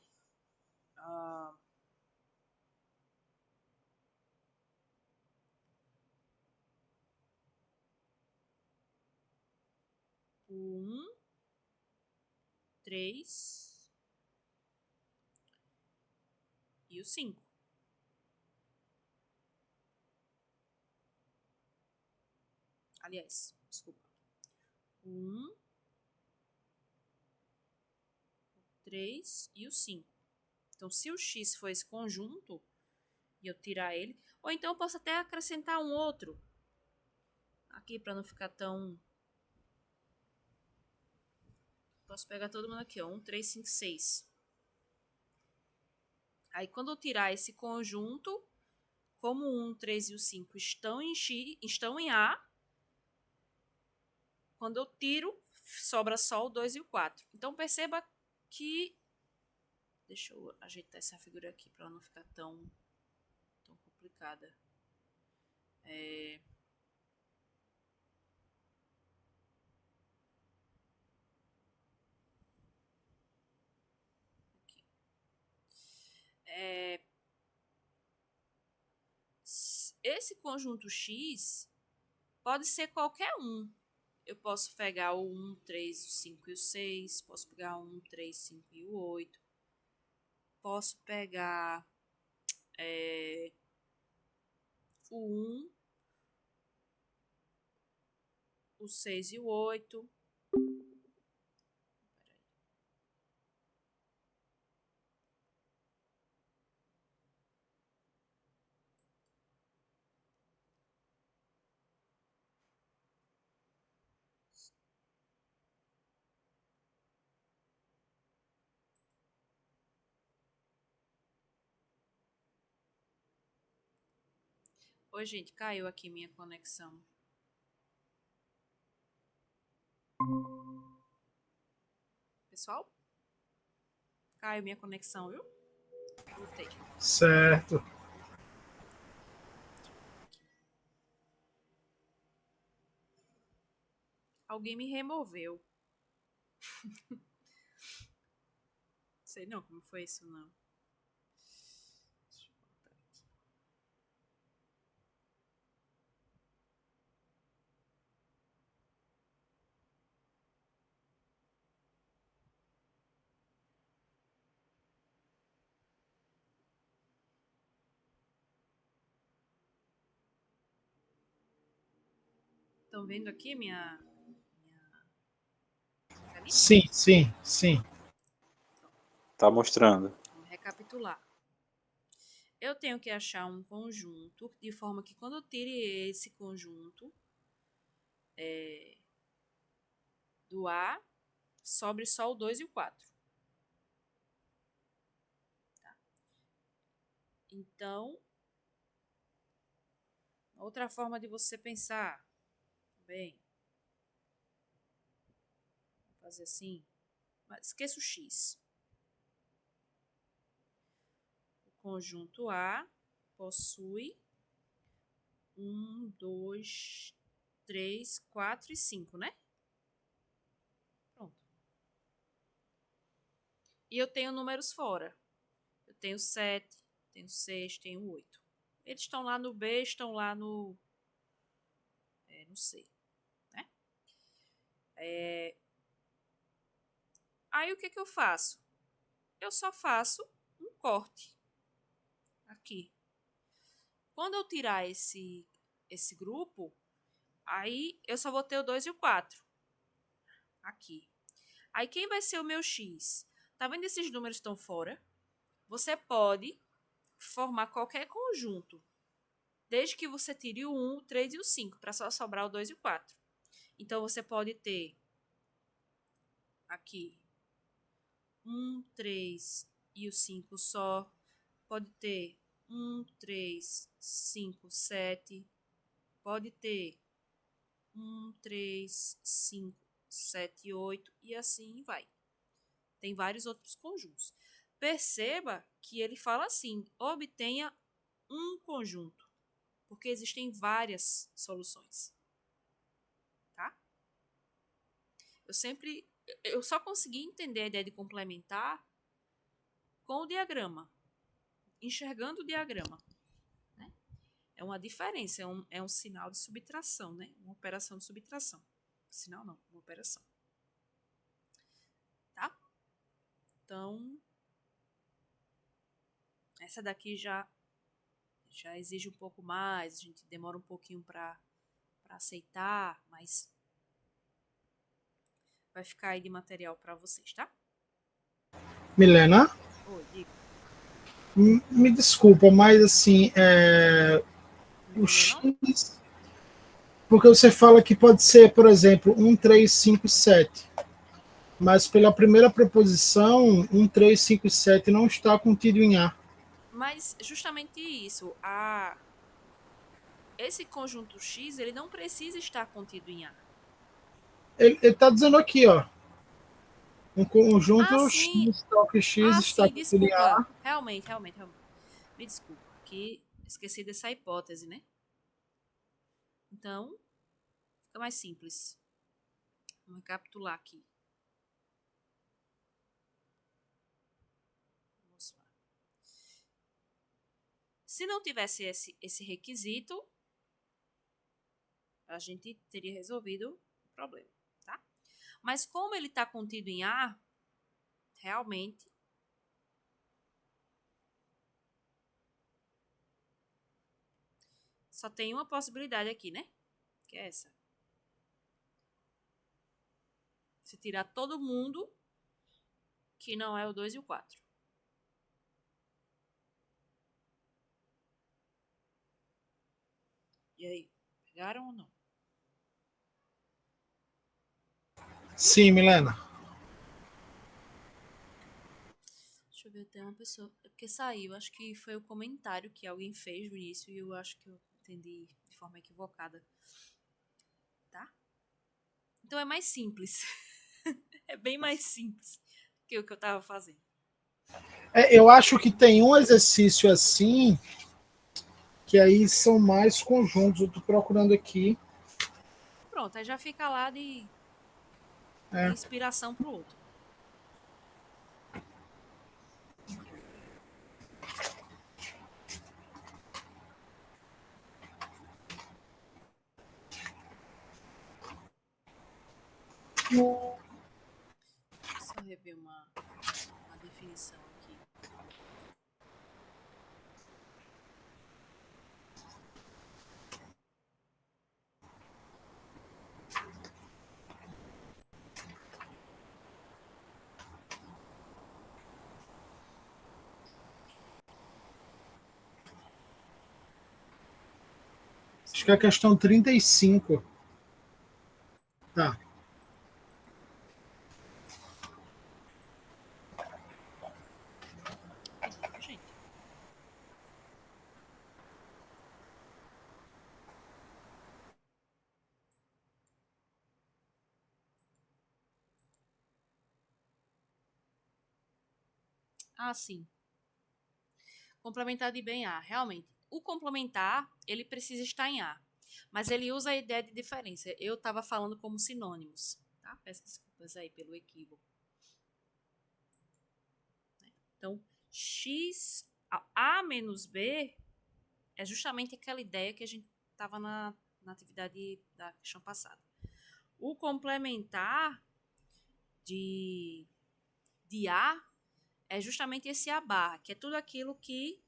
O 1, 3 e o 5. Aliás, desculpa. O 1, o 3 e o 5. Então, se o X for esse conjunto, e eu tirar ele. Ou então eu posso até acrescentar um outro. Aqui, para não ficar tão... Posso pegar todo mundo aqui, ó. 1, 3, 5, 6. Aí, quando eu tirar esse conjunto, como o 1, 3 e o 5 estão em X, estão em A, quando eu tiro, sobra só o 2 e o 4. Então, perceba que... Deixa eu ajeitar essa figura aqui para não ficar tão complicada. Esse conjunto X pode ser qualquer um. Eu posso pegar o 1, 3, o 5 e o 6. Posso pegar o 1, 3, 5 e o 8. Posso pegar o 1, o 6 e o 8. Oi, gente, caiu aqui minha conexão. Pessoal? Caiu minha conexão, viu? Voltei. Certo. Alguém me removeu. Sei não como foi isso, não. Deixa eu botar aqui. Estão vendo aqui minha carinha? Sim. Tá mostrando. Vamos recapitular. Eu tenho que achar um conjunto de forma que quando eu tire esse conjunto do A, sobre só o 2 e o 4. Tá? Então, outra forma de você pensar, bem, vou fazer assim, mas esqueça o X. O conjunto A possui 1, 2, 3, 4 e 5, né? Pronto. E eu tenho números fora. Eu tenho 7, tenho 6, tenho 8. Eles estão lá no B, estão lá no C, né? Aí o que eu faço? Eu só faço um corte aqui. Quando eu tirar esse grupo, aí eu só vou ter o 2 e o 4 aqui. Aí quem vai ser o meu X? Tá vendo esses números estão fora? Você pode formar qualquer conjunto, desde que você tire o 1, o 3 e o 5, para só sobrar o 2 e o 4. Então, você pode ter aqui 1, 3 e o 5 só. Pode ter 1, 3, 5, 7. Pode ter 1, 3, 5, 7, 8 e assim vai. Tem vários outros conjuntos. Perceba que ele fala assim: obtenha um conjunto, porque existem várias soluções. Tá? Eu só consegui entender a ideia de complementar com o diagrama, enxergando o diagrama. Né? É uma diferença, é um sinal de subtração, né? Uma operação de subtração. Sinal não, uma operação. Tá? Então, essa daqui já exige um pouco mais, a gente demora um pouquinho para aceitar, mas vai ficar aí de material para vocês, tá? Milena, Oi, diga. Me desculpa, mas assim, Não o entendeu, não? X, porque você fala que pode ser, por exemplo, 1, 3, 5, 7. Mas pela primeira proposição, 1, 3, 5 e 7 não está contido em A. Mas justamente isso, esse conjunto X, ele não precisa estar contido em A. Ele está dizendo aqui, ó, um Ah, conjunto sim. X, tal que X Ah, está sim, contido em desculpa. A. Realmente. Me desculpa, que esqueci dessa hipótese, né? Então, fica mais simples. Vamos recapitular aqui. Vamos lá. Se não tivesse esse requisito, a gente teria resolvido o problema, tá? Mas como ele está contido em A, realmente, só tem uma possibilidade aqui, né? Que é essa. Se tirar todo mundo, que não é o 2 e o 4. E aí, pegaram ou não? Sim, Milena. Deixa eu ver, tem uma pessoa. É porque saiu, acho que foi o comentário que alguém fez no início e eu acho que eu entendi de forma equivocada. Tá? Então é mais simples. É bem mais simples que o que eu tava fazendo. Eu acho que tem um exercício assim, que aí são mais conjuntos. Eu estou procurando aqui. Pronto, aí já fica lá de É. inspiração pro outro. Deixa eu só rever uma definição aqui. Acho que é a questão 35. Tá. Rapidinho, gente. Ah, sim. Complementar de bem A, realmente. O complementar, ele precisa estar em A, mas ele usa a ideia de diferença. Eu estava falando como sinônimos, tá? Peço desculpas aí pelo equívoco. Então, X, A menos B é justamente aquela ideia que a gente estava na atividade da questão passada. O complementar de A é justamente esse A barra, que é tudo aquilo que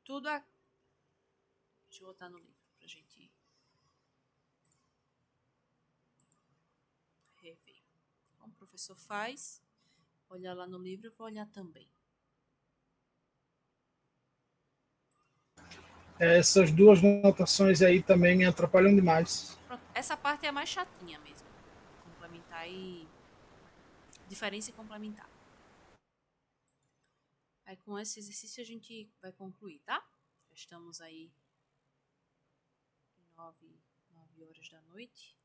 tudo a... Deixa eu botar no livro pra gente rever. Como o professor faz, olhar lá no livro, eu vou olhar também. Essas duas notações aí também me atrapalham demais. Pronto, essa parte é a mais chatinha mesmo. Complementar e... Diferença e complementar. Aí com esse exercício a gente vai concluir, tá? Já estamos aí em 9 horas da noite.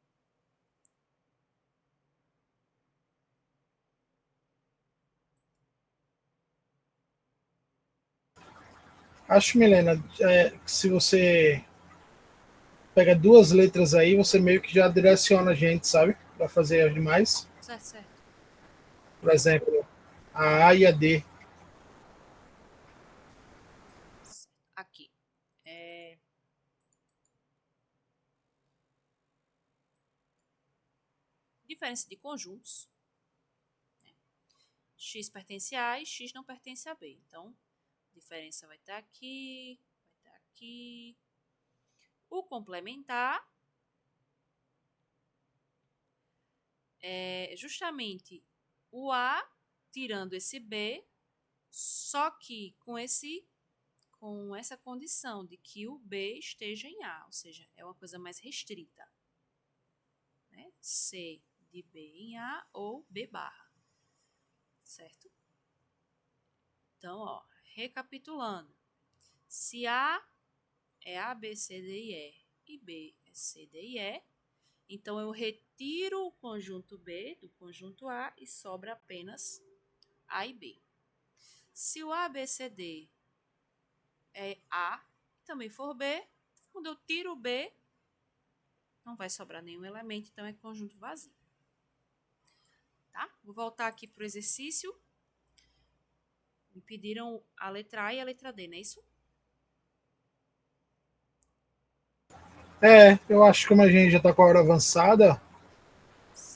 Acho, Milena, que se você pega duas letras aí, você meio que já direciona a gente, sabe? Para fazer as demais. Certo, certo. Por exemplo, a A e a D. Aqui. Diferença de conjuntos. X pertence a A e X não pertence a B. Então, a diferença vai estar aqui, vai estar aqui. O complementar é justamente o A tirando esse B, só que com essa condição de que o B esteja em A, ou seja, é uma coisa mais restrita. Né? C de B em A ou B barra. Certo? Então, ó, recapitulando. Se A é A, B, C, D e E e B é C, D e E, então eu retiro o conjunto B do conjunto A e sobra apenas A e B. Se o A, B, C, D é A e também for B, quando eu tiro o B, não vai sobrar nenhum elemento, então é conjunto vazio. Tá? Vou voltar aqui para o exercício. Me pediram a letra A e a letra D, não é isso? Eu acho que como a gente já está com a hora avançada,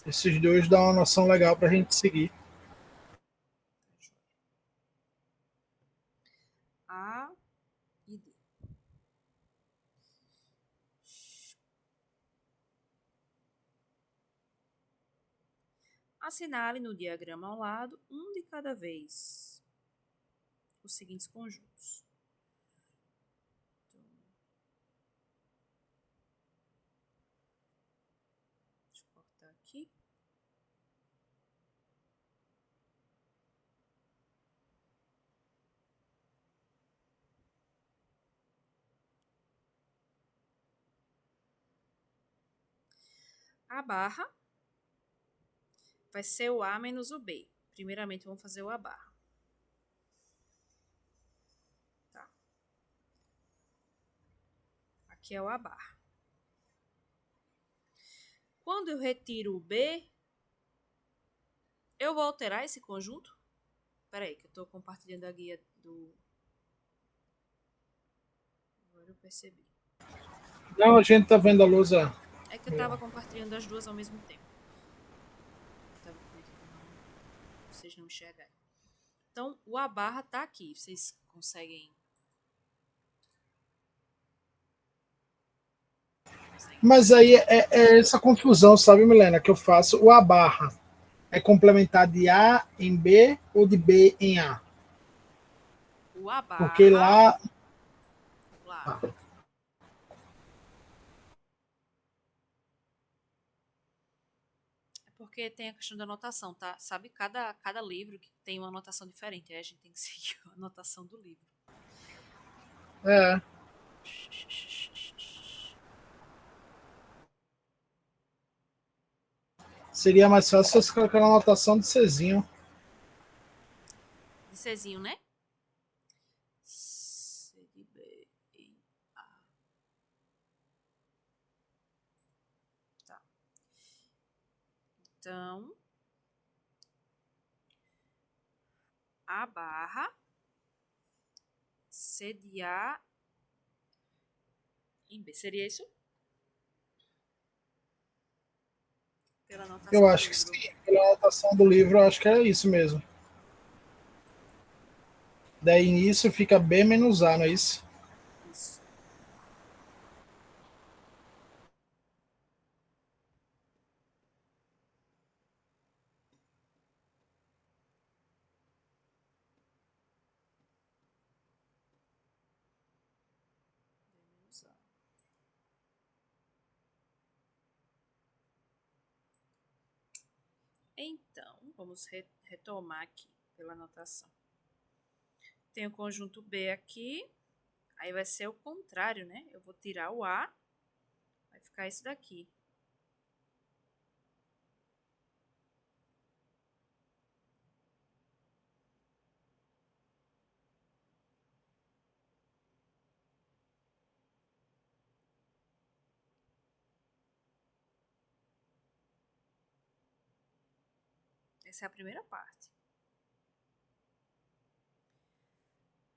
esses dois dão uma noção legal para a gente seguir. A e D. Assinale no diagrama ao lado, um de cada vez, os seguintes conjuntos. Então, deixa eu cortar aqui. A barra vai ser o A menos o B. Primeiramente, vamos fazer o A barra. Tá. Aqui é o A barra. Quando eu retiro o B, eu vou alterar esse conjunto? Espera aí, que eu estou compartilhando a guia do... Agora eu percebi. Não, a gente está vendo a lousa. É que eu estava compartilhando as duas ao mesmo tempo. Eu estava com medo de não... vocês não enxergarem. Então, o A barra está aqui. Vocês conseguem... Mas aí é essa confusão, sabe, Milena, que eu faço. O A barra é complementar de A em B ou de B em A? O A barra... Porque lá... Porque tem a questão da anotação, tá? Sabe, cada livro que tem uma anotação diferente. Aí a gente tem que seguir a anotação do livro. É. Seria mais fácil você colocar na anotação de Czinho. De Czinho, né? C de B em A. Tá. Então, A barra C de A em B. Seria isso? Pela anotação Eu acho que do livro. sim. Pela anotação do livro, eu acho que é isso mesmo. Daí nisso fica B menos A, não é isso? Isso. B menos A. Então, vamos retomar aqui pela anotação. Tem o conjunto B aqui, aí vai ser o contrário, né? Eu vou tirar o A, vai ficar isso daqui. Essa é a primeira parte.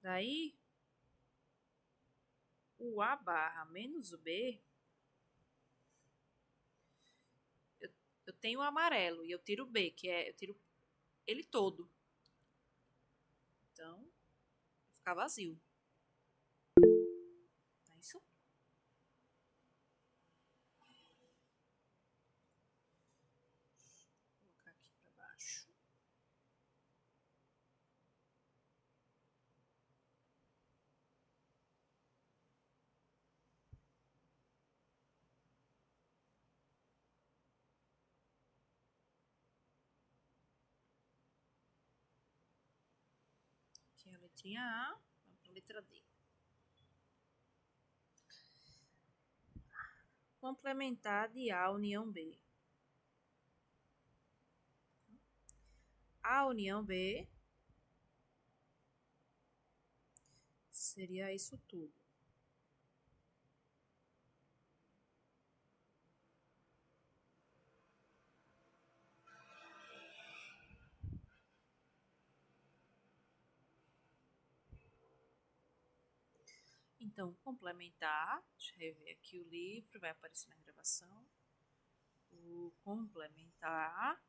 Daí, o A barra menos o B, eu tenho o amarelo e eu tiro o B, eu tiro ele todo. Então, vai ficar vazio. É isso? a letrinha A, vamos para a letra D. Complementar de A união B. A união B seria isso tudo. Então, complementar, deixa eu rever aqui o livro, vai aparecer na gravação. O complementar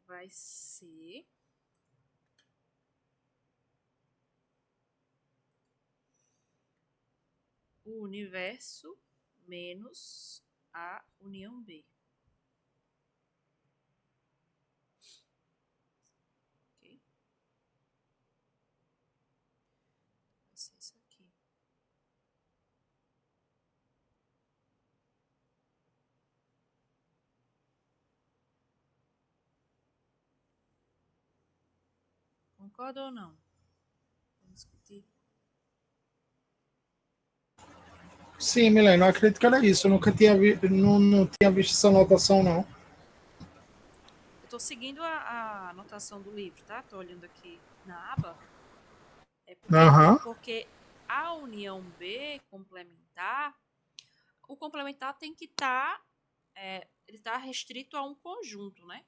vai ser o universo menos a união B. Ok? Vai ser isso aqui. Concorda ou não? Vamos discutir. Sim, Milena, eu acredito que era isso. Eu nunca tinha, não tinha visto essa anotação, não. Eu estou seguindo a anotação do livro, tá? Estou olhando aqui na aba. É porque a união B complementar, o complementar tem que estar, ele está restrito a um conjunto, né?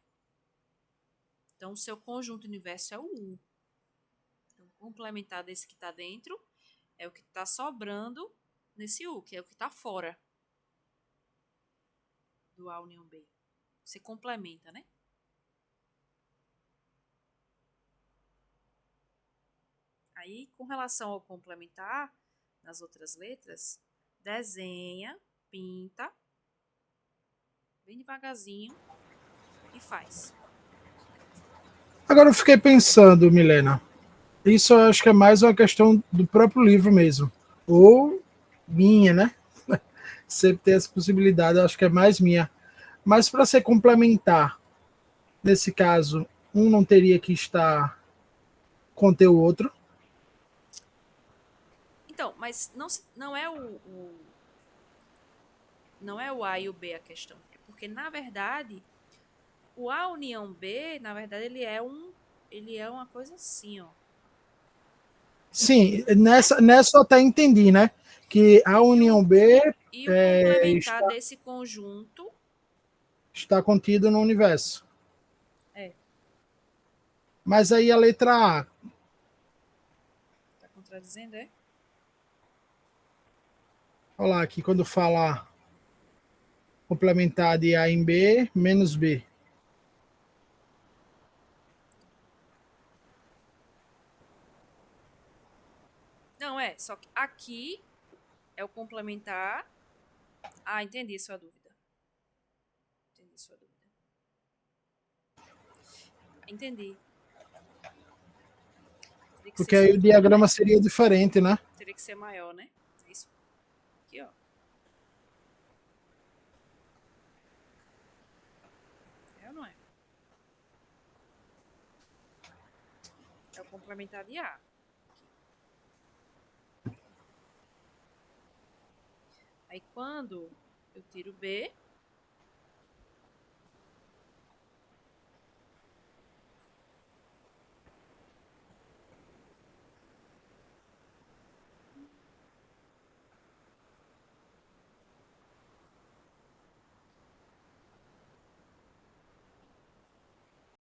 Então, o seu conjunto universo é o U. Então, complementar desse que está dentro é o que está sobrando nesse U, que é o que está fora do A união B. Você complementa, né? Aí, com relação ao complementar, nas outras letras, desenha, pinta, bem devagarzinho e faz. Agora eu fiquei pensando, Milena, isso eu acho que é mais uma questão do próprio livro mesmo. Ou minha, né? Sempre ter essa possibilidade, eu acho que é mais minha. Mas para ser complementar, nesse caso, um não teria que estar conter o outro. Então, mas não é não é o A e o B a questão. É porque, na verdade, o A união B, na verdade, ele é uma coisa assim, ó. Sim, nessa eu até entendi, né? Que a união B E o complementar está, desse conjunto está contido no universo. é. Mas aí a letra A. Tá contradizendo, é? Olha lá, aqui quando fala complementar de A em B, menos B. Não, só que aqui é o complementar. Ah, entendi sua dúvida. Entendi sua dúvida. Entendi. Teria que ser Porque isso aí o tudo, né? diagrama seria diferente, né? Teria que ser maior, né? É isso. Aqui, ó. É ou não é? É o complementar de A. Aqui. Aí quando eu tiro B,